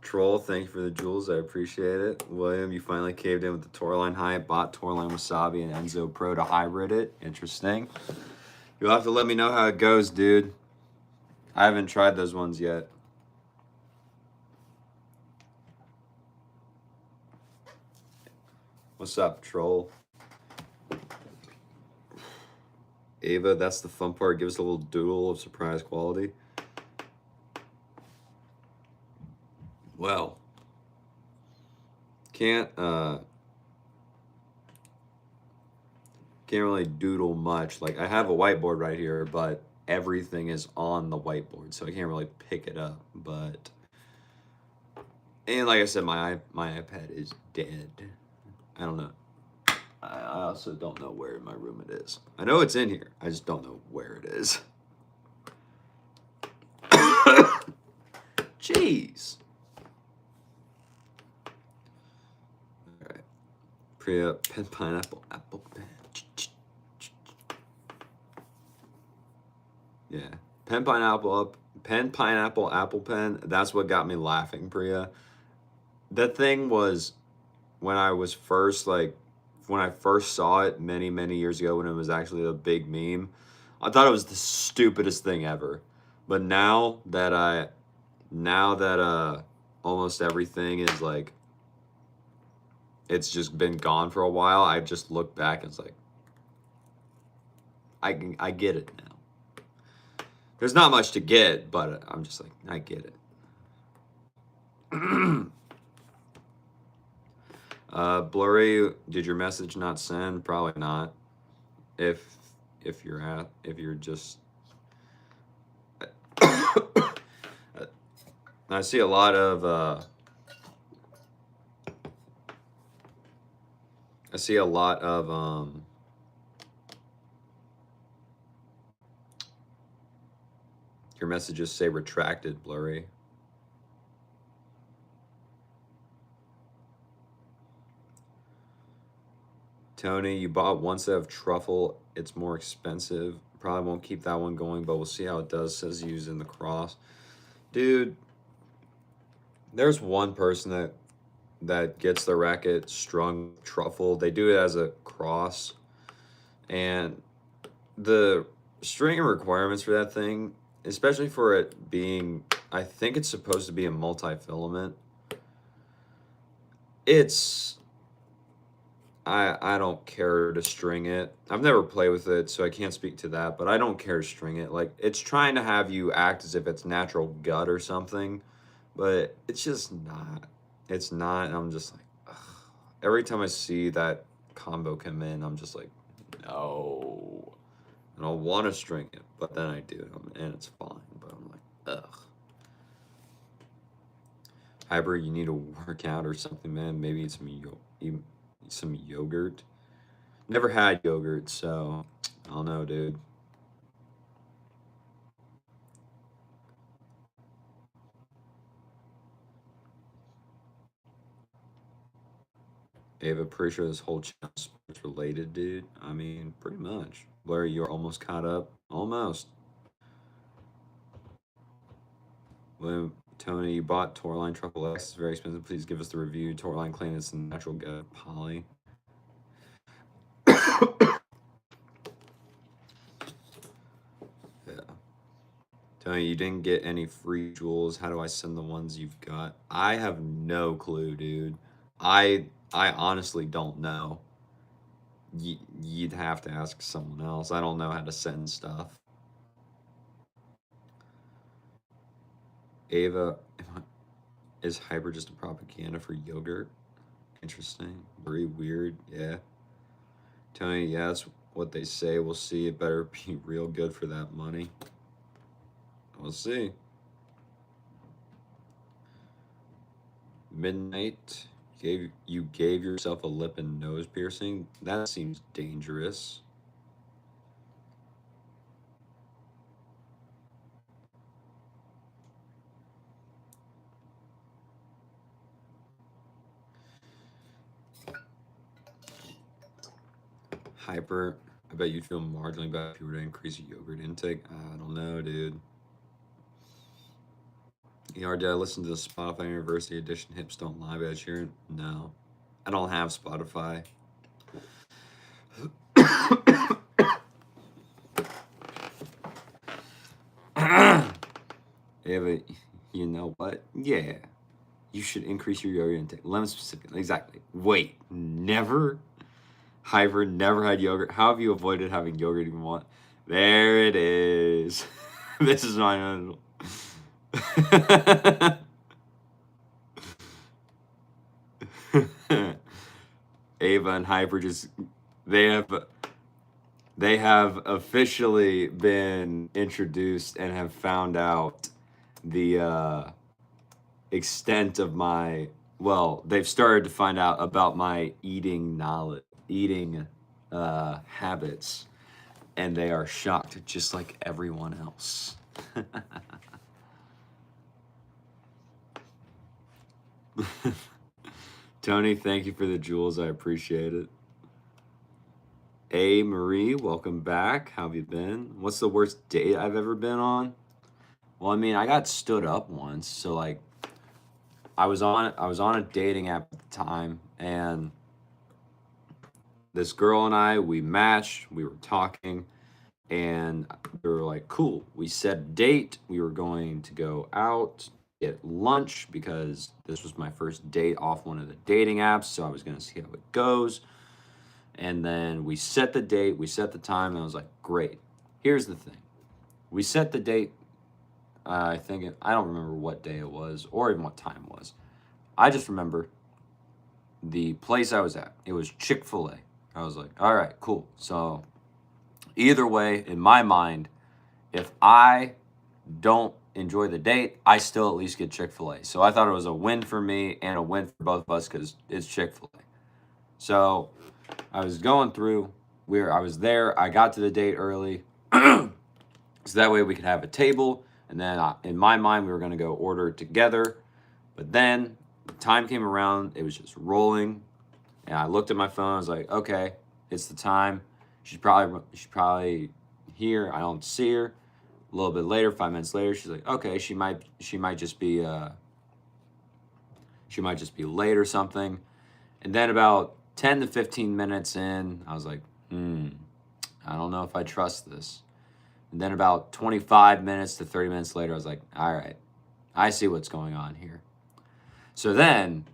Troll, thank you for the jewels. I appreciate it. William, you finally caved in with the Tourline Hype, bought Tourline Wasabi and Enzo Pro to hybrid it. Interesting. You'll have to let me know how it goes, dude. I haven't tried those ones yet. What's up, Troll? Ava, that's the fun part. Give us a little doodle of surprise quality. Well, can't really doodle much. Like, I have a whiteboard right here, but everything is on the whiteboard, so I can't really pick it up. But, and like I said, my iPad is dead. I don't know. I also don't know where in my room it is. I know it's in here. I just don't know where it is. Jeez. All right. Priya, pen, pineapple, apple, pen. Yeah. Pen, pineapple, apple pen. That's what got me laughing, Priya. That thing was when I was first when I first saw it many, many years ago when it was actually a big meme. I thought it was the stupidest thing ever. But now that almost everything is like it's just been gone for a while, I just look back and it's like I get it now. There's not much to get, but I'm just like, I get it. Blurry, did your message not send? Probably not. If you're just I see a lot of your messages say retracted, Blurry. Tony, you bought one set of truffle. It's more expensive. Probably won't keep that one going, but we'll see how it does. Says using the cross. Dude, there's one person that gets the racket strung truffle. They do it as a cross. And the string requirements for that thing, especially for it being, I think it's supposed to be a multi-filament. I don't care to string it. I've never played with it, so I can't speak to that, but I don't care to string it. Like, it's trying to have you act as if it's natural gut or something, but it's just not. It's not, and I'm just like, ugh. Every time I see that combo come in, I'm just like, no. And I want to string it, but then I do, and it's fine, but I'm like, ugh. Hyper, you need to work out or something, man. Maybe it's some yogurt. Never had yogurt, so I don't know, dude. Ava, pretty sure this whole channel is sports related, dude. I mean, pretty much. Blair, you're almost caught up. Almost. William, Tony, you bought Tourline Truffle X. It's very expensive. Please give us the review. Tourline claim it's natural gut poly. Yeah. Tony, you didn't get any free jewels. How do I send the ones you've got? I have no clue, dude. I honestly don't know. You'd have to ask someone else. I don't know how to send stuff. Ava, is Hyper just a propaganda for yogurt? Interesting. Very weird. Yeah. Tony, yeah, that's what they say. We'll see. It better be real good for that money. We'll see. Midnight, you gave yourself a lip and nose piercing? That seems dangerous. Hyper, I bet you'd feel marginally better if you were to increase your yogurt intake. I don't know, dude. ER, did I listen to the Spotify University Edition Hips Don't Lie by Ed Sheeran? No. I don't have Spotify. Yeah, but you know what? Yeah. You should increase your yogurt intake. Lemon specific. Exactly. Wait, never? Hyper never had yogurt. How have you avoided having yogurt even once? There it is. This is my Ava and Hyper just they have officially been introduced and have found out the extent of my they've started to find out about my eating habits, and they are shocked just like everyone else. Tony, thank you for the jewels. I appreciate it. A. Marie, welcome back. How have you been? What's the worst date I've ever been on? Well, I mean, I got stood up once, so like I was on a dating app at the time, and this girl and I, we matched, we were talking, and we were like, cool. We set a date. We were going to go out, get lunch because this was my first date off one of the dating apps, so I was going to see how it goes. And then we set the date, we set the time, and I was like, great. Here's the thing. We set the date, I don't remember what day it was or even what time it was. I just remember the place I was at. It was Chick-fil-A. I was like, all right, cool. So either way, in my mind, if I don't enjoy the date, I still at least get Chick-fil-A. So I thought it was a win for me and a win for both of us because it's Chick-fil-A. So I was going through, I was there, I got to the date early. So that way we could have a table. And then in my mind, we were going to go order it together. But then the time came around, it was just rolling. And I looked at my phone, I was like, okay, it's the time. She's probably here. I don't see her. A little bit later, 5 minutes later, she's like, okay, she might just be late or something. And then about 10 to 15 minutes in, I was like, I don't know if I trust this. And then about 25 minutes to 30 minutes later, I was like, all right, I see what's going on here. So then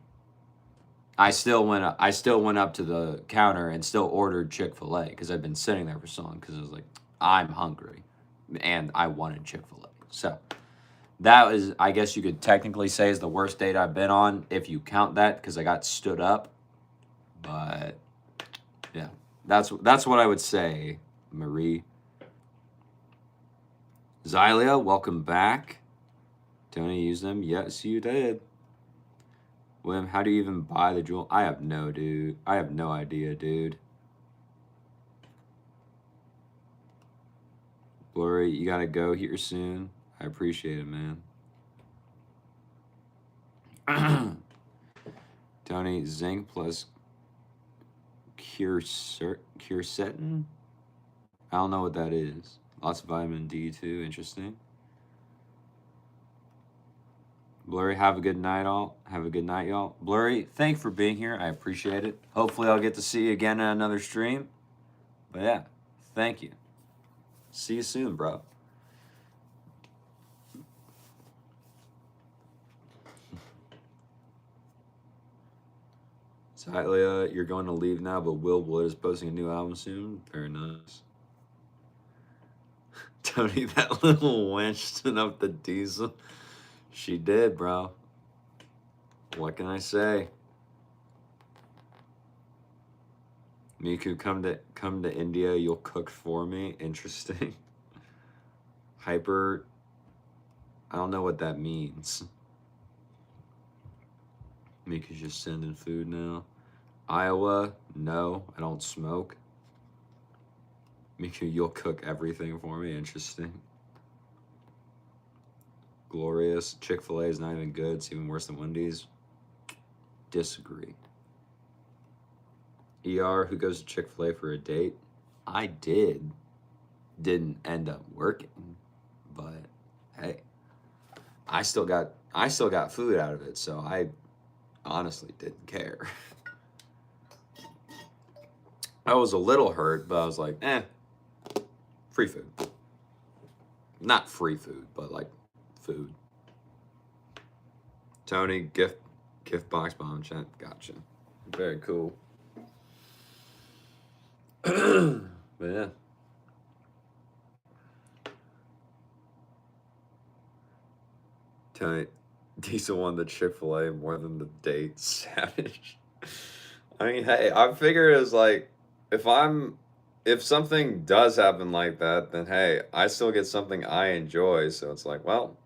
I still went up to the counter and still ordered Chick-fil-A because I'd been sitting there for so long because I was like, I'm hungry and I wanted Chick-fil-A. So that was, I guess you could technically say, is the worst date I've been on if you count that because I got stood up. But yeah, that's what I would say, Marie. Xylia, welcome back. Tony used them. Yes, you did. William, how do you even buy the jewel? I have no idea, dude. Blurry, you gotta go here soon. I appreciate it, man. Tony, zinc plus quercetin? I don't know what that is. Lots of vitamin D too. Interesting. Blurry, have a good night, all. Have a good night, y'all. Blurry, thanks for being here. I appreciate it. Hopefully, I'll get to see you again in another stream. But yeah, thank you. See you soon, bro. Xylia, you're going to leave now, but Will Wood is posting a new album soon. Very nice. Tony, that little wench stood up the diesel. She did, bro. What can I say? Miku, come to India. You'll cook for me. Interesting. Hyper. I don't know what that means. Miku's just sending food now. Iowa. No, I don't smoke. Miku, you'll cook everything for me. Interesting. Glorious. Chick-fil-A is not even good. It's even worse than Wendy's. Disagree. ER, who goes to Chick-fil-A for a date? I did. Didn't end up working, but hey, I still got food out of it, so I honestly didn't care. I was a little hurt, but I was like, free food. Not free food, but like food. Tony, gift box bomb chat. Gotcha. Very cool. But yeah. Tony, Diesel won the Chick-fil-A more than the date. Savage. I mean, hey, I figure it's like, if something does happen like that, then hey, I still get something I enjoy. So it's like, well,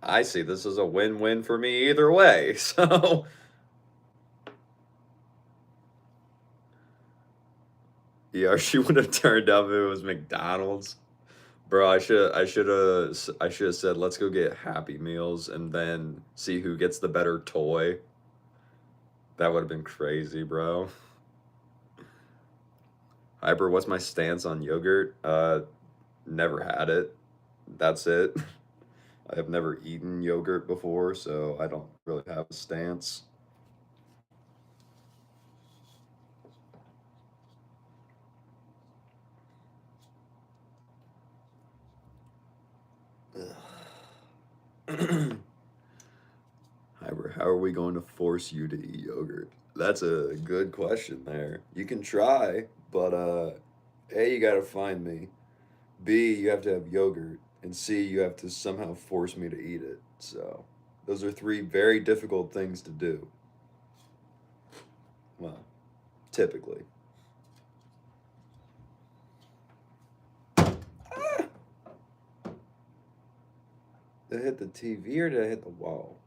I see this as a win-win for me either way. So yeah, she would have turned up if it was McDonald's. Bro, I should have said let's go get Happy Meals and then see who gets the better toy. That would have been crazy, bro. Hyper, what's my stance on yogurt? Never had it. That's it. I have never eaten yogurt before, so I don't really have a stance. Hyper, how are we going to force you to eat yogurt? That's a good question there. You can try, but A, you gotta find me. B, you have to have yogurt. And C, you have to somehow force me to eat it. So, those are three very difficult things to do. Well, typically. Ah! Did I hit the TV or did I hit the wall?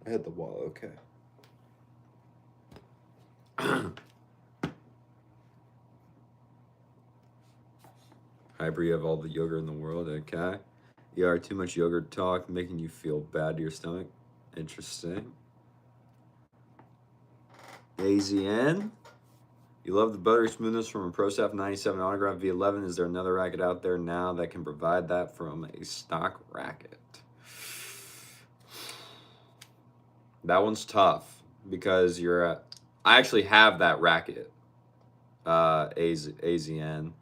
I hit the wall, okay. Hyper, you have all the yogurt in the world, okay? You are too much yogurt talk, making you feel bad to your stomach. Interesting. AZN. You love the buttery smoothness from a Pro Staff 97 Autograph V11. Is there another racket out there now that can provide that from a stock racket? That one's tough because I actually have that racket, AZN.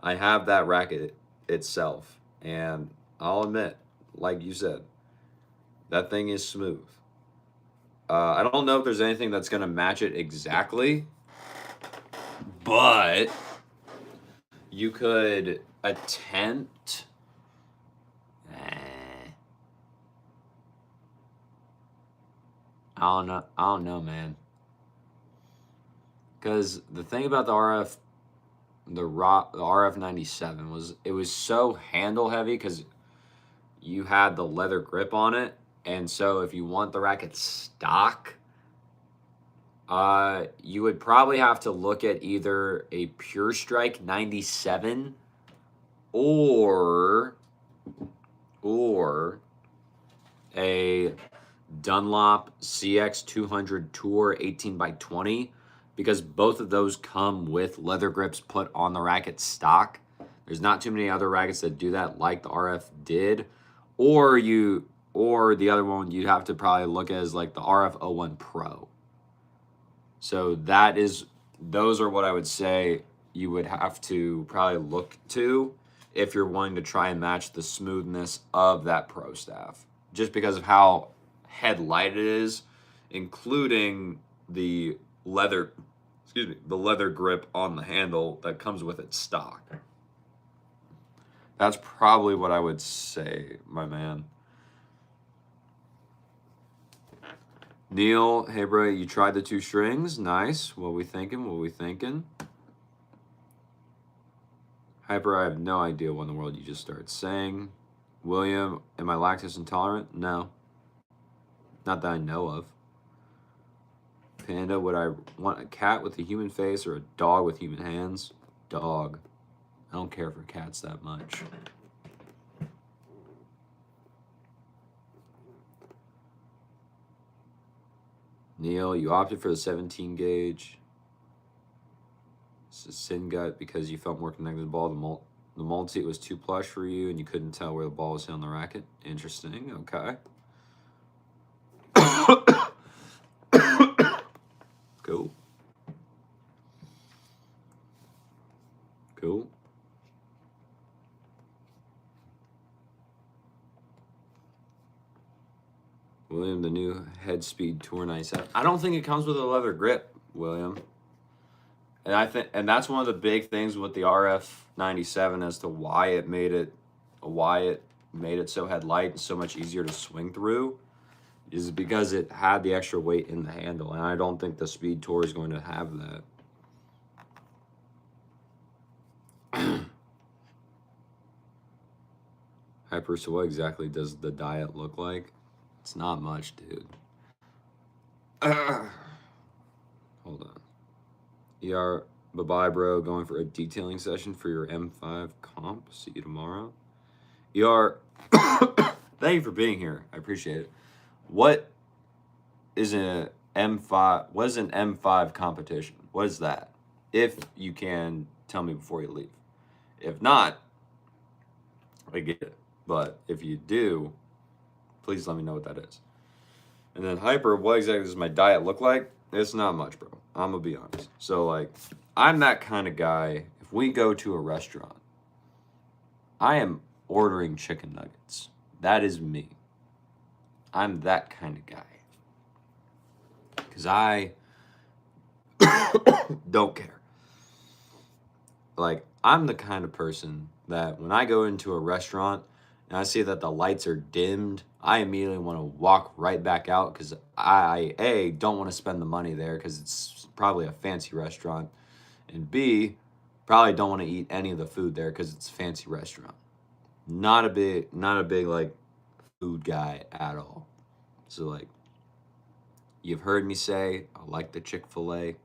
I have that racket itself, and I'll admit, like you said, that thing is smooth. I don't know if there's anything that's going to match it exactly, but you could attempt. I don't know, man. Because the thing about the RF 97 was it was so handle heavy because you had the leather grip on it, and so if you want the racket stock, you would probably have to look at either a Pure Strike 97 or a Dunlop CX 200 Tour 18x20, because both of those come with leather grips put on the racket stock. There's not too many other rackets that do that like the RF did. Or the other one you'd have to probably look at is like the RF 01 Pro. So those are what I would say you would have to probably look to if you're wanting to try and match the smoothness of that Pro Staff. Just because of how head light it is, including the leather grip on the handle that comes with its stock. That's probably what I would say, my man. Neil, hey bro, you tried the 2 strings. Nice. What we thinking? Hyper, I have no idea what in the world you just started saying. William, am I lactose intolerant? No. Not that I know of. Panda, would I want a cat with a human face or a dog with human hands? Dog. I don't care for cats that much. Neil, you opted for the 17 gauge. It's a sin gut because you felt more connected to the ball. The multi was too plush for you and you couldn't tell where the ball was hit on the racket. Interesting. Okay. Cool. Cool. William, the new Head Speed Tour 97. I don't think it comes with a leather grip, William. And that's one of the big things with the RF 97 as to why it made it so head light and so much easier to swing through, is because it had the extra weight in the handle, and I don't think the Speed Tour is going to have that. Hyper, so what exactly does the diet look like? It's not much, dude. Hold on. Bye-bye, bro. Going for a detailing session for your M5 comp. See you tomorrow. ER, thank you for being here. I appreciate it. What is an M5? What is an M5 competition? What is that? If you can tell me before you leave. If not, I get it. But if you do, please let me know what that is. And then Hyper, what exactly does my diet look like? It's not much, bro. I'm gonna be honest. So like, I'm that kind of guy. If we go to a restaurant, I am ordering chicken nuggets. That is me. I'm that kind of guy. Because I don't care. Like, I'm the kind of person that when I go into a restaurant and I see that the lights are dimmed, I immediately want to walk right back out because I, A, don't want to spend the money there because it's probably a fancy restaurant, and B, probably don't want to eat any of the food there because it's a fancy restaurant. Not a big like food guy at all. So like, you've heard me say I like the Chick-fil-A.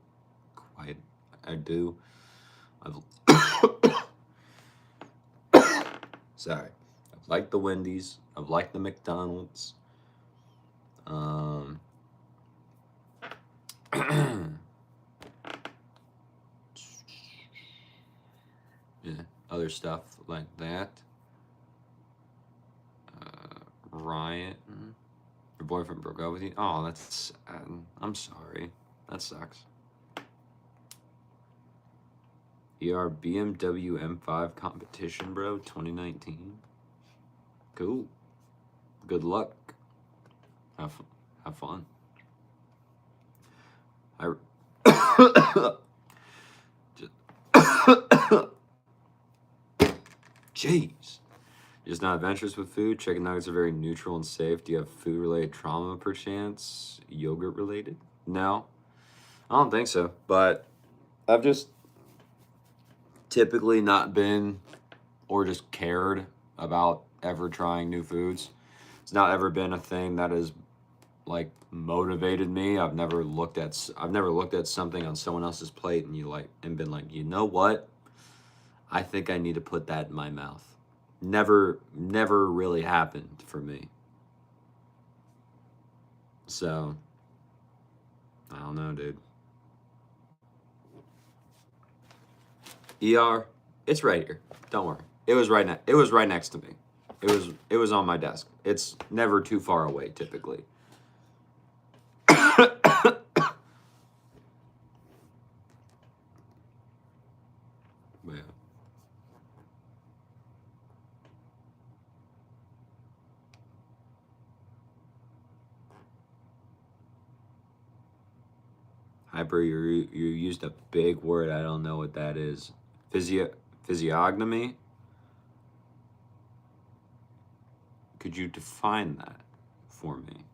Quite, I do. I've sorry. I've liked the Wendy's. I've liked the McDonald's. Um, yeah, other stuff like that. Riot. Your boyfriend broke up with you? Oh, that's sad. I'm sorry. That sucks. BMW M5 competition, bro. 2019. Cool. Good luck. Have fun. I Jeez. Just not adventurous with food. Chicken nuggets are very neutral and safe. Do you have food related trauma perchance? Yogurt related? No, I don't think so. But I've just typically not been or just cared about ever trying new foods. It's not ever been a thing that has like motivated me. I've never looked at something on someone else's plate and been like, you know what? I think I need to put that in my mouth. Never really happened for me. So I don't know, dude. ER, it's right here. Don't worry. It was right next to me. It was on my desk. It's never too far away typically. Yeah. Hyper, you used a big word. I don't know what that is. Physiognomy. Could you define that for me?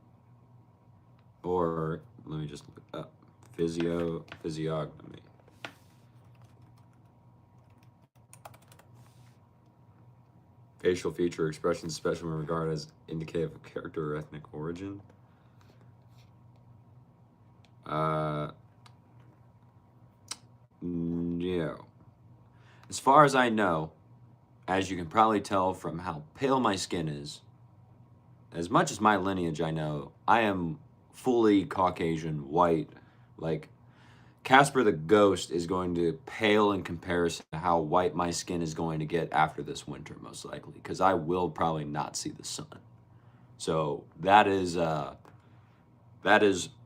Or let me just look up physiognomy. Facial feature expressions, especially when regarded as indicative of character or ethnic origin. No. As far as I know, as you can probably tell from how pale my skin is, as much as my lineage I know, I am fully Caucasian, white. Like, Casper the Ghost is going to pale in comparison to how white my skin is going to get after this winter, most likely, because I will probably not see the sun. So that is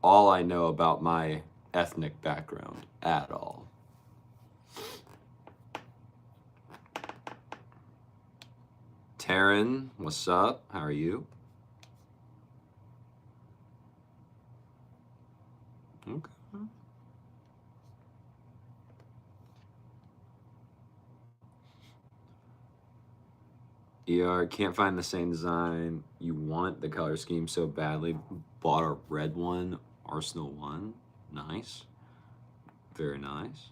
all I know about my ethnic background at all. Taryn, what's up? How are you? Okay. Can't find the same design you want. The color scheme so badly. Bought a red one. Arsenal one. Nice. Very nice.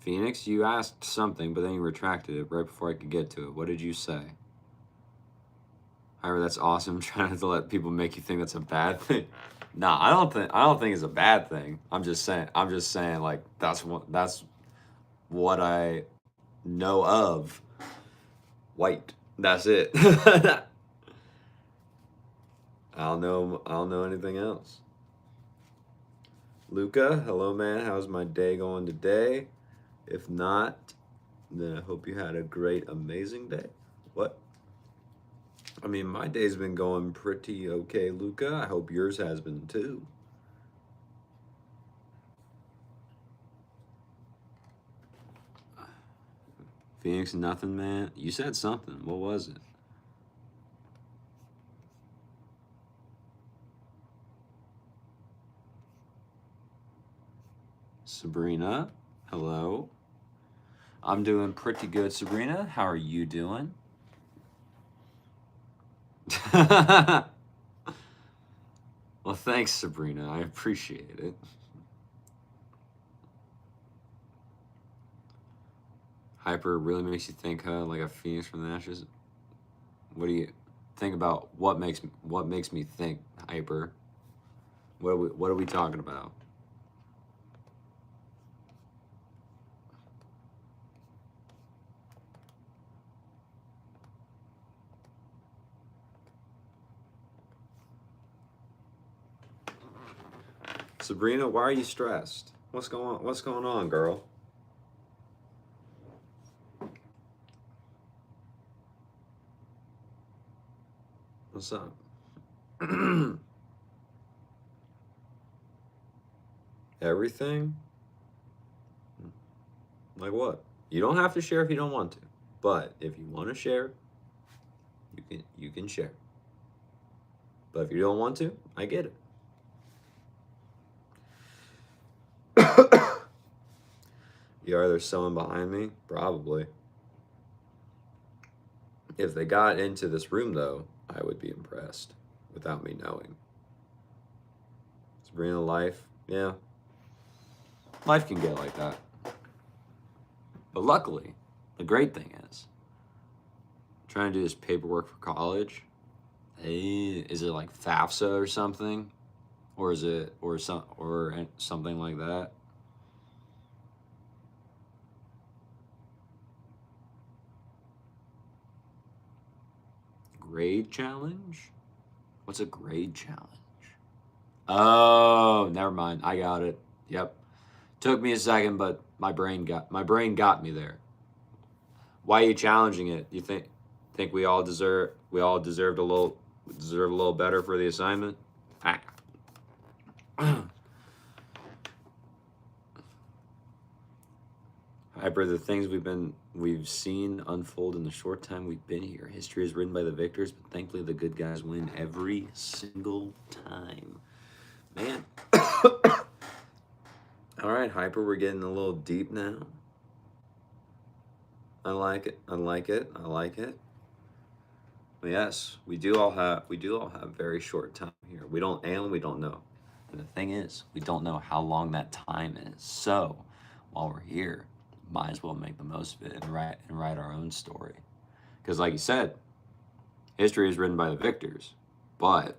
Phoenix, you asked something, but then you retracted it right before I could get to it. What did you say? However, that's awesome. Trying to let people make you think that's a bad thing. Nah, I don't think it's a bad thing. I'm just saying like that's what I know of white. That's it. I don't know anything else. Luca, hello man. How's my day going today? If not, then I hope you had a great, amazing day. What? I mean, my day's been going pretty okay, Luca. I hope yours has been too. Phoenix, nothing, man. You said something. What was it? Sabrina, hello. I'm doing pretty good, Sabrina. How are you doing? Well, thanks, Sabrina. I appreciate it. Hyper really makes you think, huh? Like a phoenix from the ashes. What do you think about? What makes me think, Hyper? What are we talking about? Sabrina, why are you stressed? What's going on, girl? What's up? Everything? Like what? You don't have to share if you don't want to. But if you want to share, you can share. But if you don't want to, I get it. Yeah, there's someone behind me? Probably. If they got into this room though, I would be impressed without me knowing. Sabrina, life, yeah. Life can get like that. But luckily, the great thing is, trying to do this paperwork for college. Hey, is it like FAFSA or something? Or is it something like that? Grade challenge? What's a grade challenge? Oh, never mind. I got it. Yep. Took me a second, but my brain got me there. Why are you challenging it? You think we all deserved a little better for the assignment? Ah. Hyper, the things we've seen unfold in the short time we've been here. History is written by the victors, but thankfully the good guys win every single time. Man. All right, Hyper, we're getting a little deep now. I like it. I like it. I like it. But yes, we do all have very short time here. We don't know. And the thing is, we don't know how long that time is. So, while we're here, might as well make the most of it and write our own story. Because, like you said, history is written by the victors, but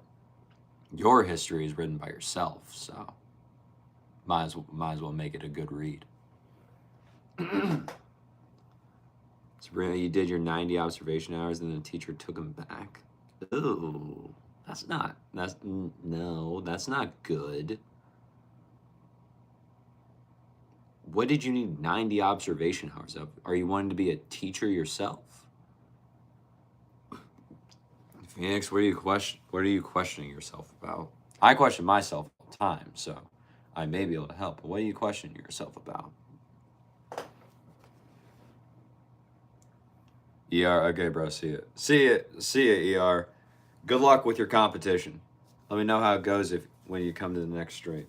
your history is written by yourself. So, might as well make it a good read. Sabrina, you did your 90 observation hours, and the teacher took them back. Ooh, no, that's not good. What did you need 90 observation hours of? Are you wanting to be a teacher yourself? Phoenix, what are you questioning yourself about? I question myself all the time, so I may be able to help. But what are you questioning yourself about? ER, okay, bro, see it. See it, ER. Good luck with your competition. Let me know how it goes if when you come to the next stream.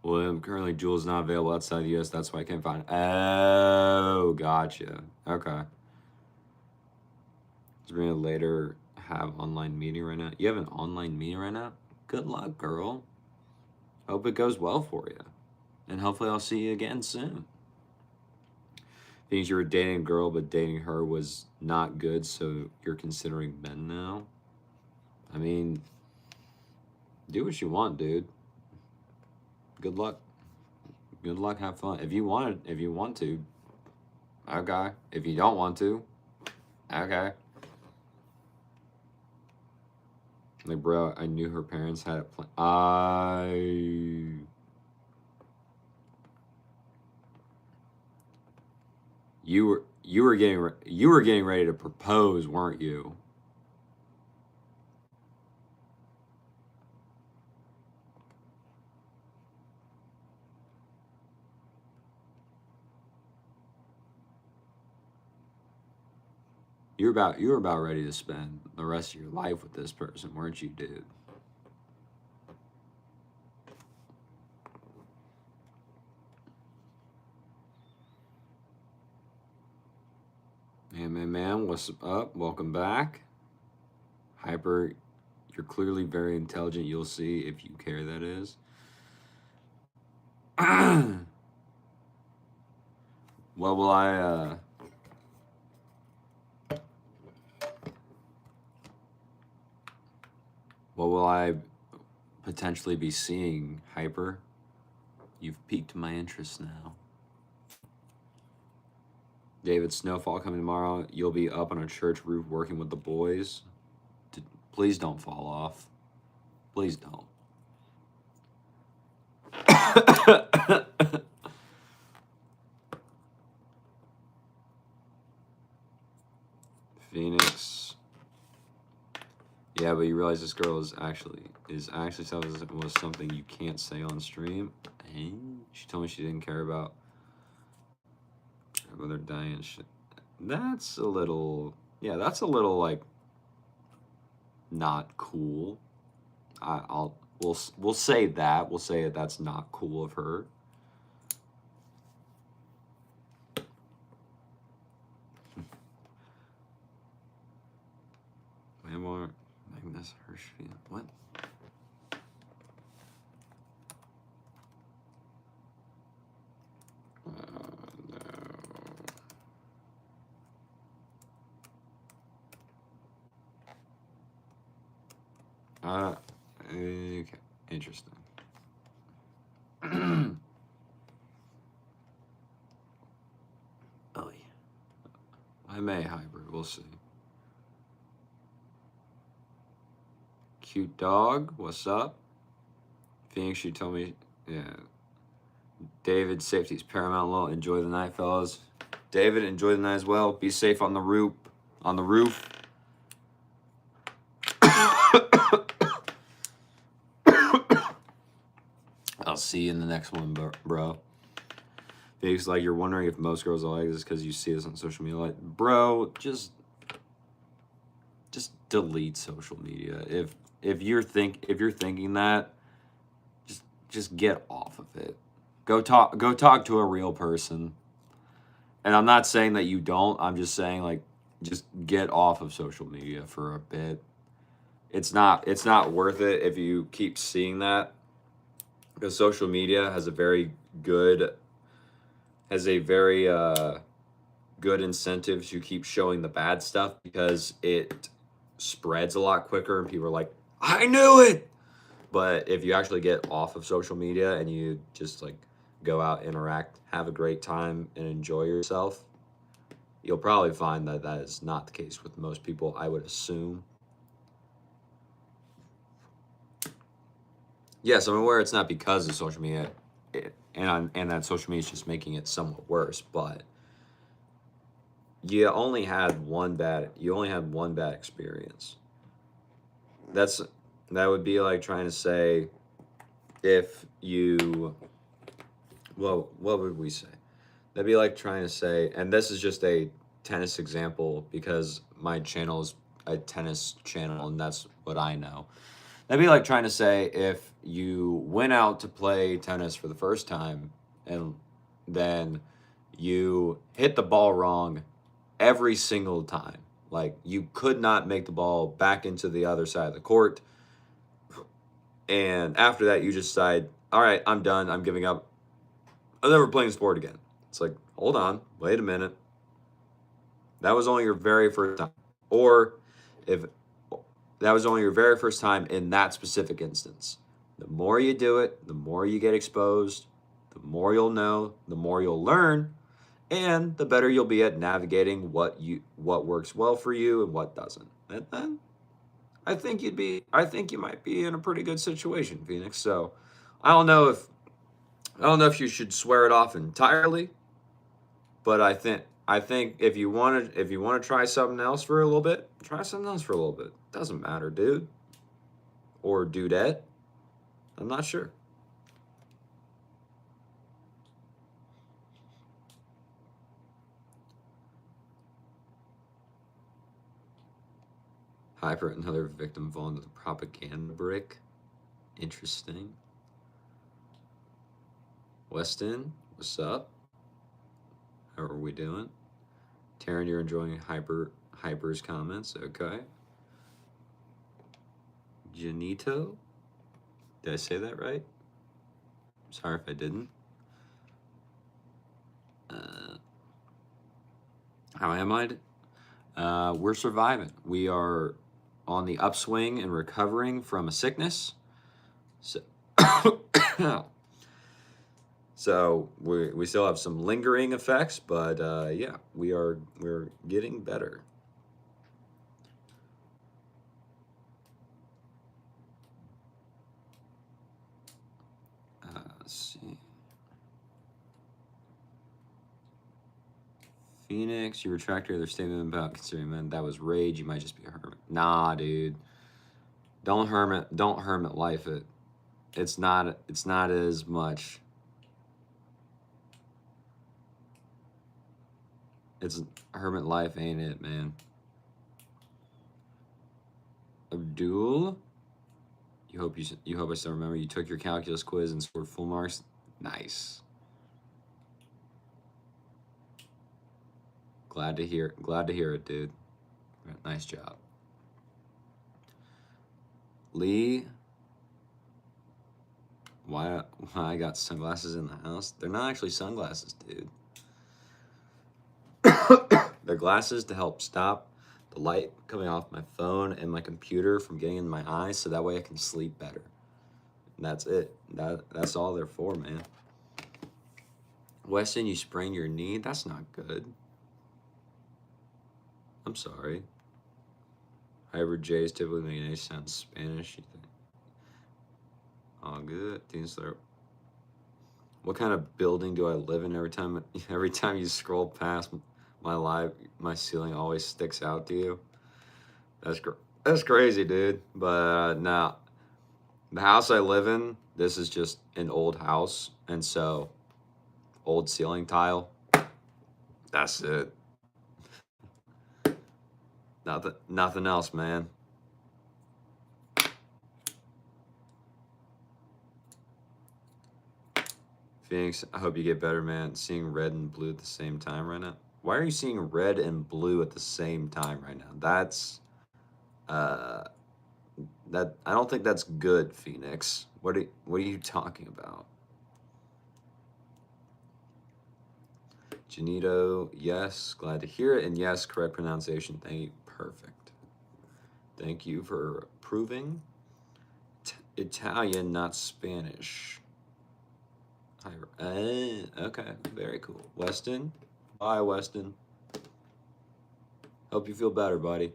Well, currently Juul's not available outside the US. That's why I can't find it. Oh, gotcha. Okay. Sabrina later have online meeting right now. You have an online meeting right now? Good luck, girl. Hope it goes well for you. And hopefully I'll see you again soon. Things you were dating a girl, but dating her was not good, so you're considering men now? I mean, do what you want, dude. Good luck. Good luck, have fun. If you want to, okay. If you don't want to, okay. Like, bro, I knew her parents had it planned. You were getting ready to propose, weren't you? You were about ready to spend the rest of your life with this person, weren't you, dude? Hey, man, what's up? Welcome back. Hyper, you're clearly very intelligent. You'll see if you care, that is. What will I, what will I potentially be seeing, Hyper? You've piqued my interest now. David, snowfall coming tomorrow. You'll be up on a church roof working with the boys. Please don't fall off. Please don't. Phoenix. Yeah, but you realize this girl is actually was something you can't say on stream. And she told me she didn't care about whether dying and shit. That's a little, yeah, that's a little like not cool. We'll say that. We'll say that that's not cool of her. Landmark, Magnus Hirschfield. What? No. Okay. Interesting. Oh yeah. I may hybrid. We'll see. Cute dog. What's up? Phoenix, you told me. Yeah. David, safety's paramount. Low. Enjoy the night, fellas. David, enjoy the night as well. Be safe on the roof. On the roof. I'll see you in the next one, bro. Phoenix, like, you're wondering if most girls are like this because you see this on social media. Like, bro, just delete social media. If you're thinking that, just get off of it. Go talk to a real person. And I'm not saying that you don't. I'm just saying, like, just get off of social media for a bit. It's not worth it if you keep seeing that, because social media has a very good good incentive to keep showing the bad stuff, because it spreads a lot quicker and people are like, I knew it. But if you actually get off of social media and you just like go out, interact, have a great time, and enjoy yourself, you'll probably find that that is not the case with most people, I would assume. Yes, I'm aware it's not because of social media, and that social media is just making it somewhat worse. But you only had one bad experience. That would be like trying to say, if you, well, what would we say? That'd be like trying to say, and this is just a tennis example because my channel is a tennis channel and that's what I know. That'd be like trying to say if you went out to play tennis for the first time and then you hit the ball wrong every single time. Like you could not make the ball back into the other side of the court. And after that, you just decide, all right, I'm done. I'm giving up. I'm never playing sport again. It's like, hold on, wait a minute. That was only your very first time. Or if that was only your very first time in that specific instance. The more you do it, the more you get exposed, the more you'll know, the more you'll learn, and the better you'll be at navigating what works well for you and what doesn't. And then I think you might be in a pretty good situation, Phoenix. So I don't know if you should swear it off entirely, but I think if you want to try something else for a little bit, try something else for a little bit. Doesn't matter, dude or dudette. I'm not sure. Hyper, another victim falling to the propaganda brick. Interesting. Weston, what's up? How are we doing? Taryn, you're enjoying Hyper's comments. Okay. Janito, did I say that right? Sorry if I didn't. How am I? We're surviving. We are on the upswing and recovering from a sickness. So, so we still have some lingering effects, but yeah, we're getting better. Let's see. Phoenix, you retract your other statement about considering men. That was rage. You might just be a hermit. Nah, dude. Don't hermit life it. It's not as much. It's hermit life, ain't it, man? Abdul, you hope I still remember you took your calculus quiz and scored full marks. Nice. Glad to hear it, dude. Nice job. Lee, why I got sunglasses in the house? They're not actually sunglasses, dude. They're glasses to help stop the light coming off my phone and my computer from getting in my eyes, so that way I can sleep better. And that's it. That's all they're for, man. Weston, you sprained your knee? That's not good. I'm sorry. Hybrid J's typically make an H sound Spanish. You think? All good. What kind of building do I live in? Every time you scroll past my ceiling always sticks out to you. That's crazy, dude. But now, the house I live in, this is just an old house, and so old ceiling tile. That's it. Nothing else, man. Phoenix, I hope you get better, man. Seeing red and blue at the same time right now. Why are you seeing red and blue at the same time right now? That's that I don't think that's good, Phoenix. What are you talking about? Janito, yes, glad to hear it, and yes, correct pronunciation. Thank you. Perfect. Thank you for approving. Italian, not Spanish. Okay, very cool. Weston, bye, Weston. Hope you feel better, buddy.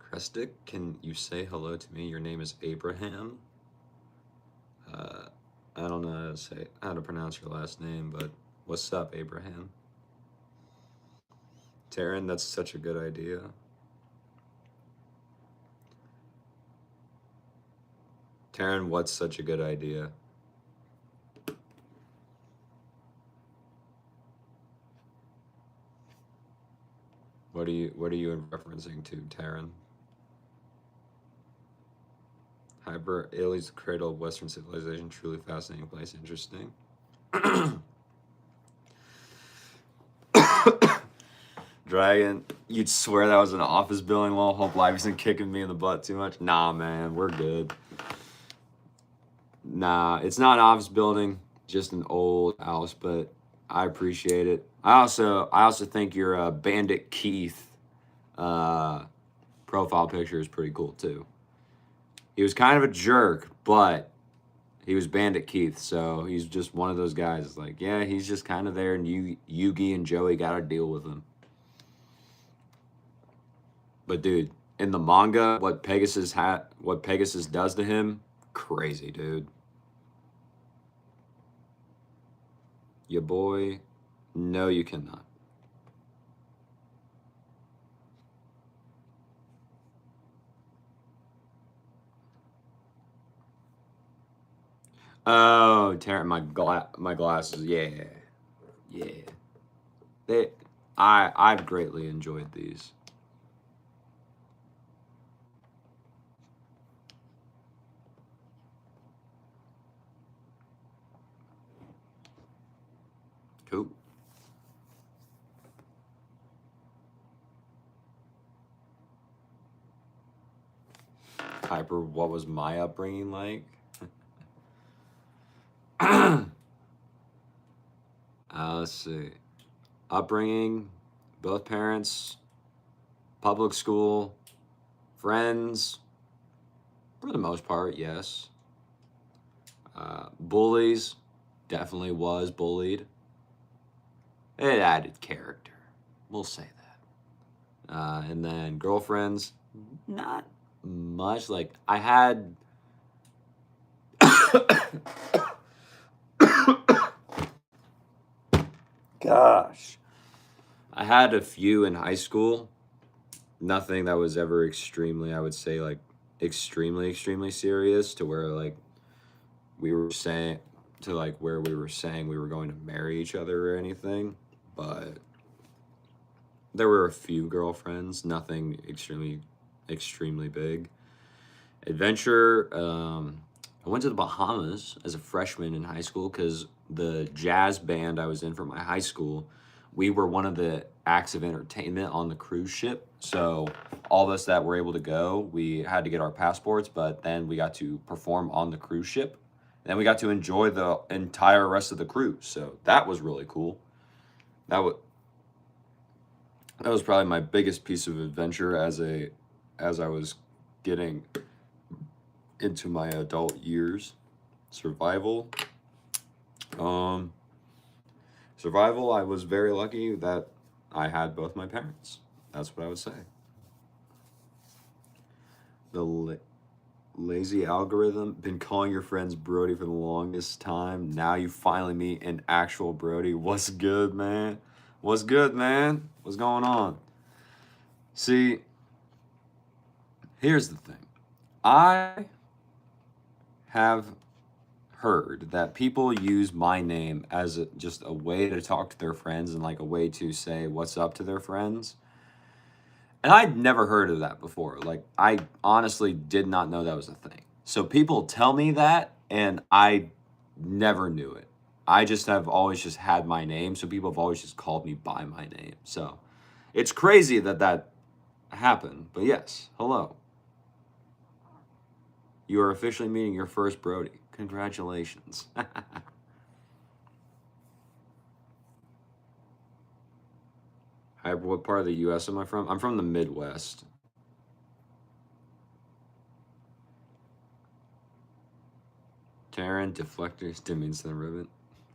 Krestik, can you say hello to me? Your name is Abraham. I don't know how to pronounce your last name, but what's up, Abraham? Taryn, that's such a good idea. Taryn, what's such a good idea? What are you referencing to, Taryn? Hyper Italy's the cradle of Western civilization. Truly fascinating place. Interesting. Dragon, you'd swear that was an office building. Well, hope life isn't kicking me in the butt too much. Nah, man, we're good. Nah, it's not an office building, just an old house, but I appreciate it. I also think your Bandit Keith profile picture is pretty cool too. He was kind of a jerk, but he was Bandit Keith, so he's just one of those guys. Like, yeah, he's just kind of there, and Yugi and Joey got to deal with him. But dude, in the manga, what Pegasus does to him, crazy, dude. Your boy, no, you cannot. Oh, tearing my glasses. Yeah, yeah. I've greatly enjoyed these. Cool. Hyper, what was my upbringing like? Let's see. Upbringing, both parents, public school, friends, for the most part, yes. Bullies, definitely was bullied. It added character. We'll say that. And then girlfriends, not much. Like, I had. Gosh. I had a few in high school. Nothing that was ever extremely, I would say, like, extremely serious to where, like, we were saying, to, like, where we were saying we were going to marry each other or anything. But there were a few girlfriends, nothing extremely big. Adventure, I went to the Bahamas as a freshman in high school because the jazz band I was in for my high school, we were one of the acts of entertainment on the cruise ship. So all of us that were able to go, we had to get our passports, but then we got to perform on the cruise ship. And then we got to enjoy the entire rest of the cruise. So that was really cool. That was probably my biggest piece of adventure as I was getting into my adult years. Survival. Survival, I was very lucky that I had both my parents. That's what I would say. The lazy algorithm, been calling your friends Brody for the longest time. Now you finally meet an actual Brody. What's good, man? What's good, man? What's going on? See, here's the thing. I have heard that people use my name as just a way to talk to their friends and like a way to say what's up to their friends. And I'd never heard of that before. Like, I honestly did not know that was a thing. So people tell me that, and I never knew it. I just have always just had my name, so people have always just called me by my name. So it's crazy that happened. But yes, hello. You are officially meeting your first Brody. Congratulations. Hi, what part of the U.S. am I from? I'm from the Midwest. Taryn, deflectors, dimmings, and ribbon.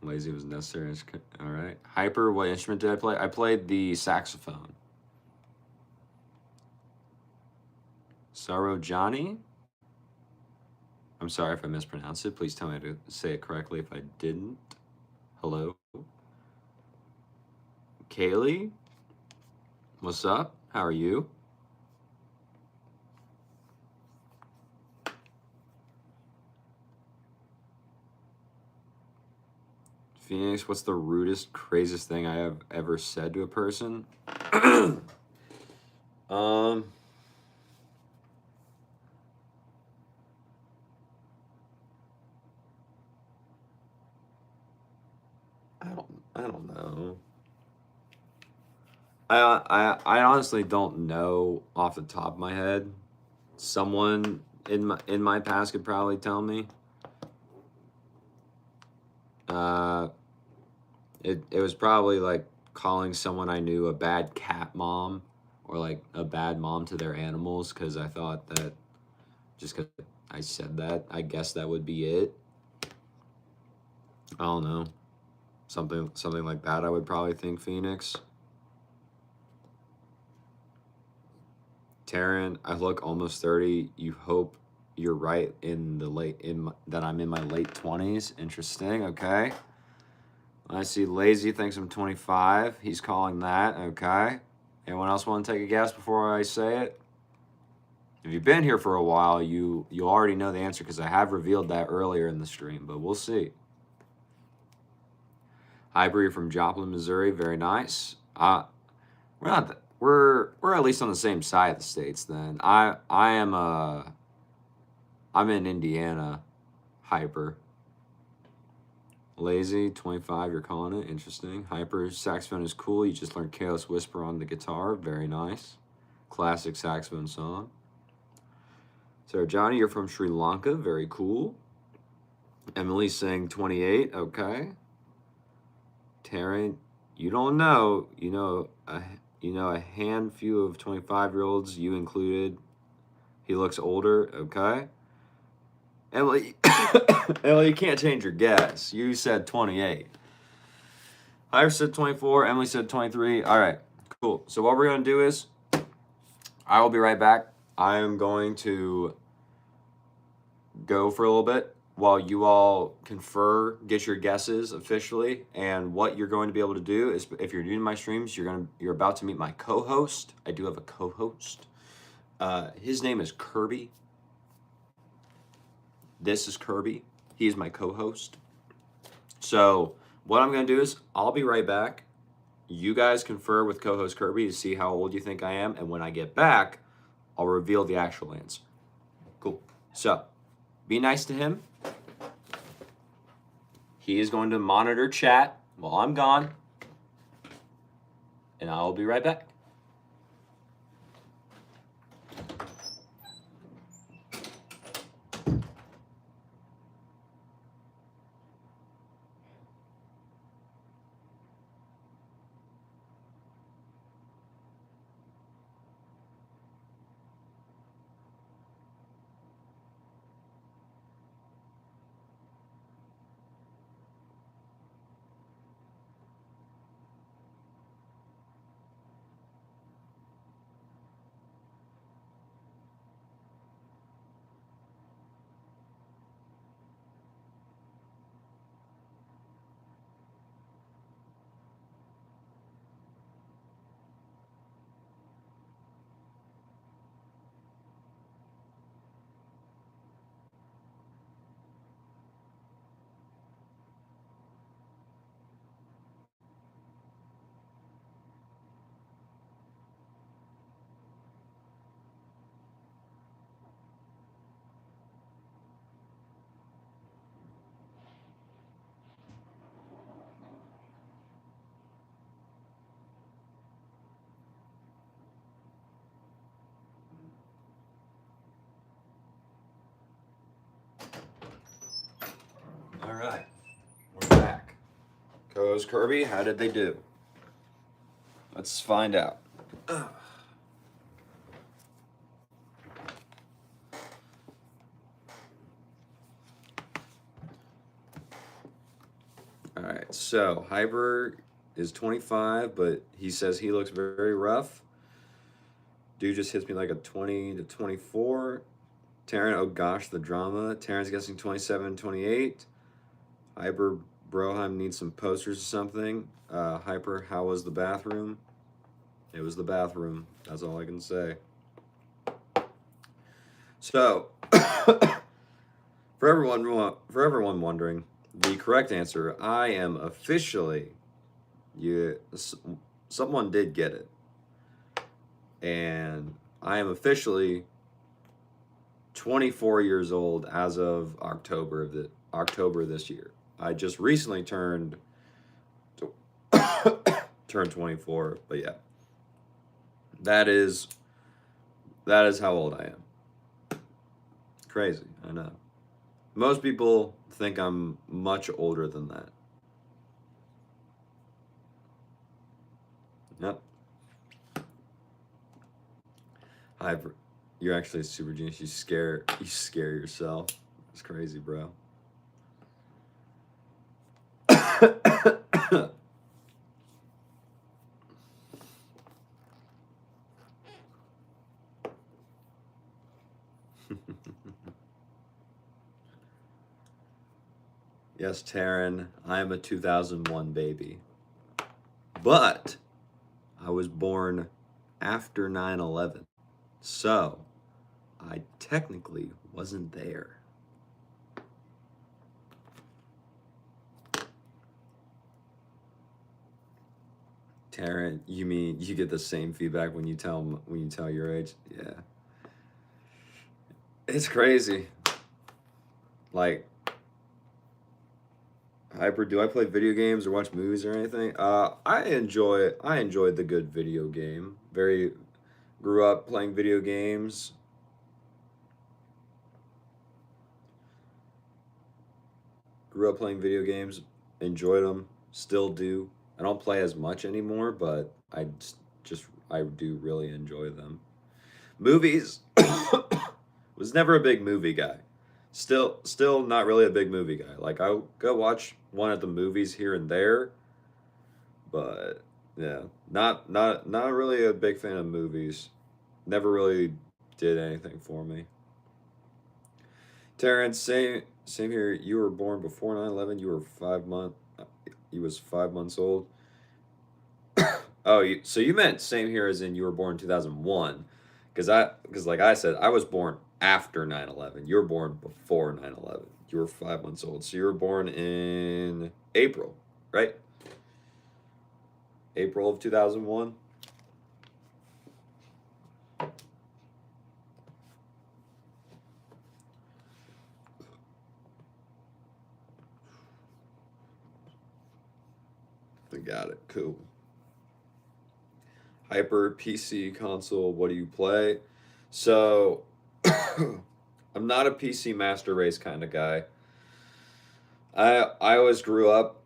Lazy was necessary. All right. Hyper, what instrument did I play? I played the saxophone. Saro Johnny? I'm sorry if I mispronounced it. Please tell me to say it correctly if I didn't. Hello? Kaylee? What's up? How are you? Phoenix, what's the rudest, craziest thing I have ever said to a person? I honestly don't know off the top of my head. Someone in my past could probably tell me. Uh, it was probably like calling someone I knew a bad cat mom or like a bad mom to their animals because I thought that just because I said that, I guess that would be it. I don't know. Something like that I would probably think, Phoenix. Taryn, I look almost 30. You hope you're right in the that I'm in my late 20s. Interesting. Okay. I see Lazy thinks I'm 25. He's calling that. Okay. Anyone else want to take a guess before I say it? If you've been here for a while, you already know the answer because I have revealed that earlier in the stream, but we'll see. Hyper, you're from Joplin, Missouri. Very nice. We're not. We're at least on the same side of the states. Then I'm in Indiana. Hyper. Lazy 25. You're calling it interesting. Hyper saxophone is cool. You just learned Careless Whisper on the guitar. Very nice. Classic saxophone song. Sarah Johnny, you're from Sri Lanka. Very cool. Emily saying 28. Okay. Taryn, you don't know. You know a handful of 25-year-olds, you included. He looks older. Okay. Emily, Emily, you can't change your guess. You said 28. I said 24. Emily said 23. All right, cool. So what we're going to do is I will be right back. I am going to go for a little bit while you all confer, get your guesses officially. And what you're going to be able to do is, if you're new to my streams, you're about to meet my co-host. I do have a co-host. His name is Kirby. This is Kirby. He is my co-host. So what I'm going to do is I'll be right back. You guys confer with co-host Kirby to see how old you think I am. And when I get back, I'll reveal the actual answer. Cool. So be nice to him. He is going to monitor chat while I'm gone. And I'll be right back. All right, we're back. Co-host Kirby, how did they do? Let's find out. All right, so Hyper is 25, but he says he looks very rough. Dude just hits me like a 20 to 24. Taryn, oh gosh, the drama. Taryn's guessing 27, 28. Hyper Broheim needs some posters or something. Hyper, how was the bathroom? It was the bathroom. That's all I can say. So, for everyone wondering, the correct answer, I am officially, someone did get it. And I am officially 24 years old as of October this year. I just recently turned 24, but yeah. That is that is how old I am. Crazy, I know. Most people think I'm much older than that. Yep. Hyper. You're actually a super genius. You scare yourself. It's crazy, bro. Yes, Taryn, I am a 2001 baby. But I was born after 9/11. So, I technically wasn't there. Taryn, you mean you get the same feedback when you tell your age? Yeah. It's crazy. Like, Hyper, do I play video games or watch movies or anything? I enjoyed the good video game. Very grew up playing video games. Grew up playing video games, enjoyed them, still do. I don't play as much anymore, but I do really enjoy them. Movies was never a big movie guy. Still not really a big movie guy. Like I'll go watch one at the movies here and there, but yeah, not really a big fan of movies. Never really did anything for me. Terrence, same here. You were born before 9/11. You were 5 month. You was 5 months old. Oh, so you meant same here as in you were born 2001, because like I said, I was born after 9/11. You were born before 9/11. You were 5 months old, so you were born in April, right? April of 2001. I got it. Cool. Hyper PC console. What do you play? So, I'm not a PC Master Race kind of guy. I always grew up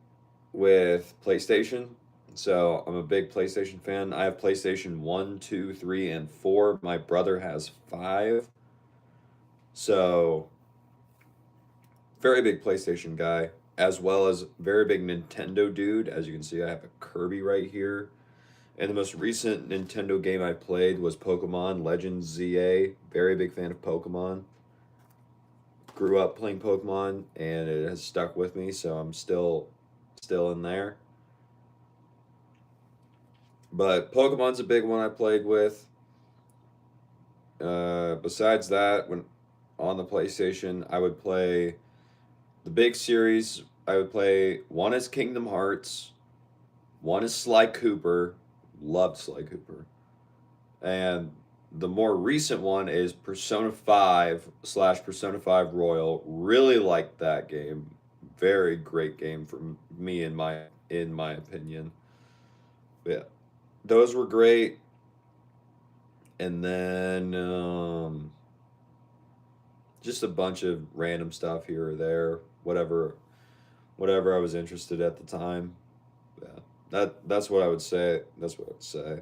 with PlayStation, so I'm a big PlayStation fan. I have PlayStation 1, 2, 3, and 4. My brother has 5. So, very big PlayStation guy, as well as very big Nintendo dude. As you can see, I have a Kirby right here. And the most recent Nintendo game I played was Pokemon Legends ZA. Very big fan of Pokemon. Grew up playing Pokemon and it has stuck with me, so I'm still in there. But Pokemon's a big one I played with. Besides that, when on the PlayStation, I would play the big series. I would play one is Kingdom Hearts, one is Sly Cooper. Loved Sly Cooper. And the more recent one is Persona 5 slash Persona 5 Royal. Really liked that game. Very great game for me in my opinion. But yeah, those were great. And then just a bunch of random stuff here or there, whatever I was interested at the time. Yeah, that's what I would say. That's what I would say.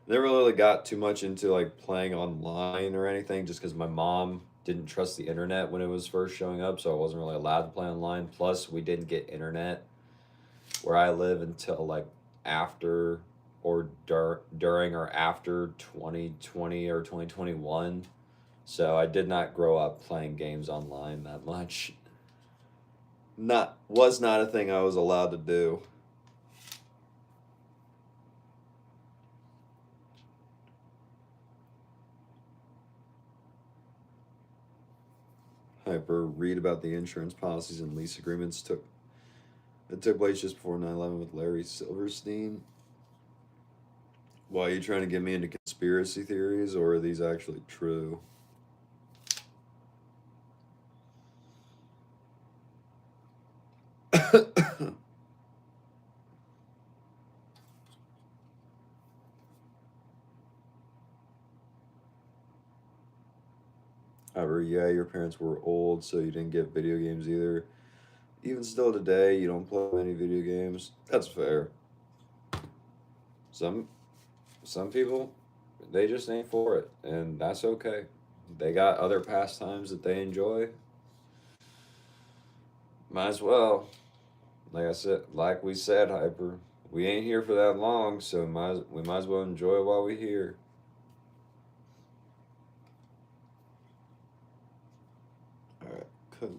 Never really got too much into like playing online or anything, just because my mom didn't trust the internet when it was first showing up, so I wasn't really allowed to play online. Plus, we didn't get internet where I live until like after or during or after 2020 or 2021. So I did not grow up playing games online that much. Not was not a thing I was allowed to do. Hyper read about the insurance policies and lease agreements took place just before 9/11 with Larry Silverstein. Why are you trying to get me into conspiracy theories, or are these actually true? or yeah, your parents were old, so you didn't get video games either. Even still today, you don't play many video games. That's fair. Some some people, they just ain't for it, and that's okay. They got other pastimes that they enjoy. Might as well. Like I said, like we said, Hyper. We ain't here for that long, so we might as well enjoy it while we're here. All right, cool.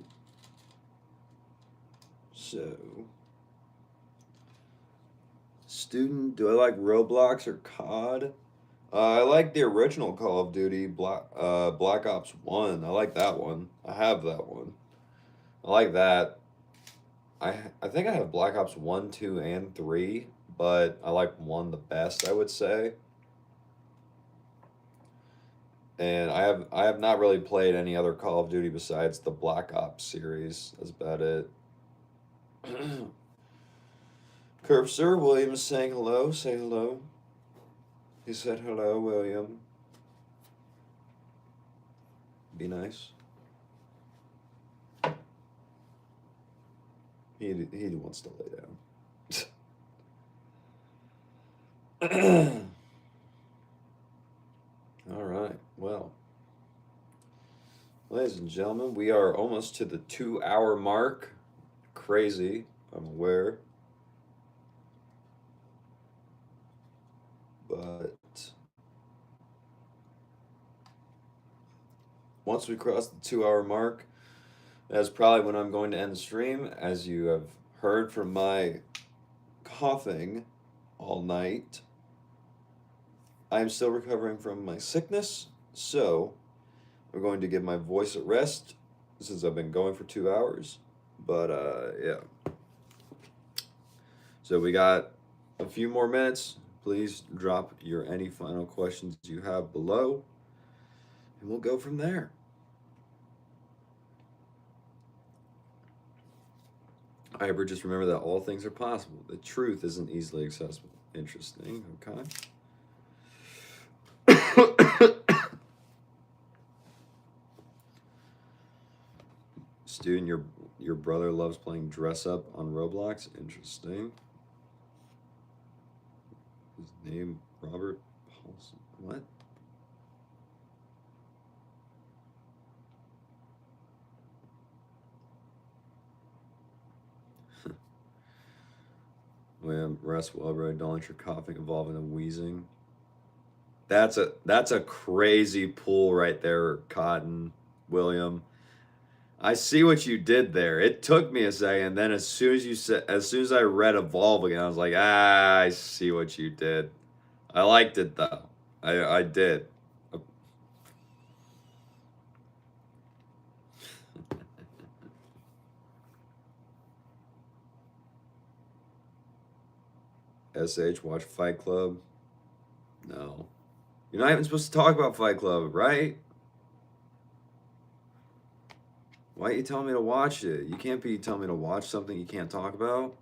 So, student, do I like Roblox or COD? I like the original Call of Duty, Black Ops 1. I like that one. I have that one. I like that. I think I have Black Ops 1, 2, and 3, but I like 1 the best, I would say. And I have not really played any other Call of Duty besides the Black Ops series. That's about it. Curve Sir William is saying hello. Say hello. He said hello, William. Be nice. He wants to lay down. All right. Well, ladies and gentlemen, we are almost to the 2-hour mark. Crazy, I'm aware. But once we cross the 2-hour mark, that's probably when I'm going to end the stream. As you have heard from my coughing all night, I am still recovering from my sickness, so we're going to give my voice a rest since I've been going for 2 hours. But yeah. So we got a few more minutes. Please drop any final questions you have below, and we'll go from there. Hyper, just remember that all things are possible. The truth isn't easily accessible. Interesting. Okay. Student, your brother loves playing dress up on Roblox. Interesting. His name Robert Paulson. What? William, rest well, bro. Don't let your coughing evolve into wheezing. That's a crazy pull right there, Cotton, William. I see what you did there. It took me a second. Then as soon as I read evolve again, I was like, I see what you did. I liked it though. I did. SH, watch Fight Club. No. You're not even supposed to talk about Fight Club, right? Why are you telling me to watch it? You can't be telling me to watch something you can't talk about.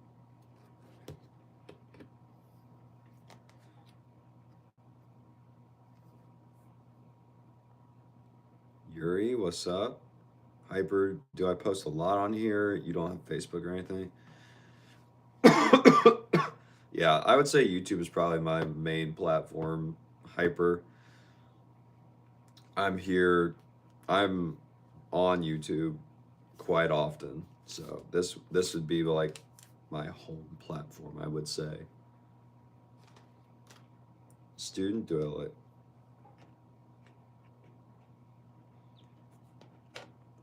Yuri, what's up? Hyper, do I post a lot on here? You don't have Facebook or anything? Yeah, I would say YouTube is probably my main platform. Hyper. I'm on YouTube quite often. So this would be like my home platform, I would say. Student, do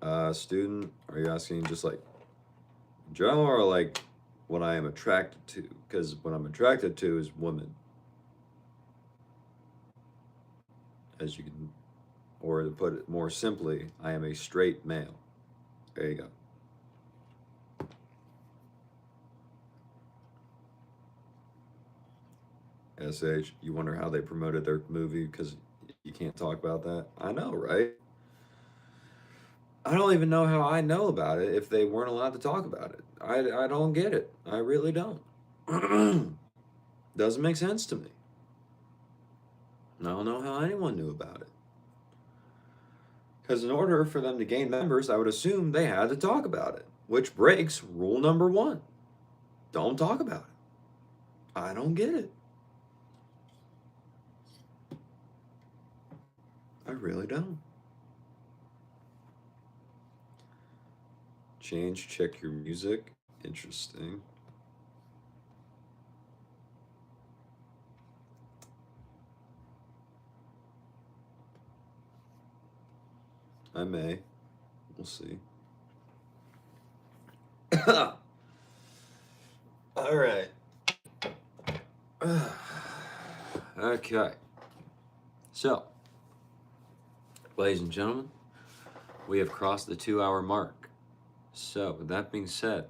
I like student, are you asking just like in general or like what I am attracted to? Because what I'm attracted to is women. As you can, or to put it more simply, I am a straight male. There you go. SH, you wonder how they promoted their movie because you can't talk about that? I know, right? I don't even know how I know about it if they weren't allowed to talk about it. I don't get it. I really don't. Doesn't make sense to me. I don't know how anyone knew about it. Because in order for them to gain members, I would assume they had to talk about it, which breaks rule number 1. Don't talk about it. I don't get it. I really don't. Check your music. Interesting. I may. We'll see. All right. Okay. So, ladies and gentlemen, we have crossed the 2-hour mark. So, with that being said,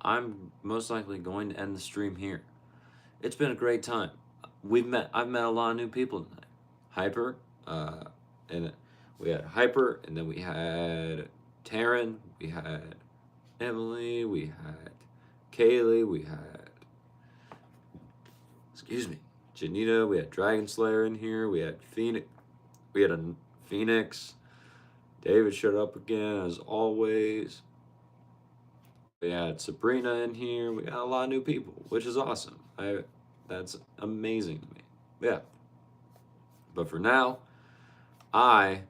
I'm most likely going to end the stream here. It's been a great time. I've met a lot of new people tonight. Hyper, and we had Hyper, and then we had Taryn, we had Emily, we had Kaylee, we had, Janita, we had Dragon Slayer in here, we had Phoenix, Phoenix, David showed up again as always. We had Sabrina in here. We got a lot of new people, which is awesome. That's amazing to me. Yeah. But for now, I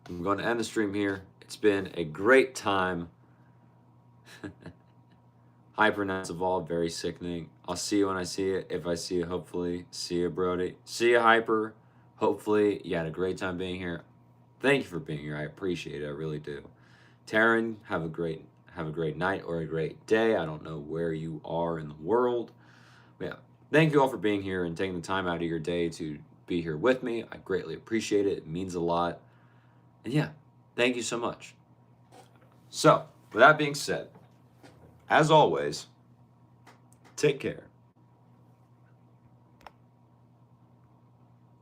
am going to end the stream here. It's been a great time. Hypernet's evolved, very sickening. I'll see you when I see it. If I see you, hopefully. See you, Brody. See you, Hyper. Hopefully, you had a great time being here. Thank you for being here. I appreciate it. I really do. Taryn, have a great night or a great day. I don't know where you are in the world. But yeah, thank you all for being here and taking the time out of your day to be here with me. I greatly appreciate it. It means a lot. And yeah, thank you so much. So, with that being said, as always, take care.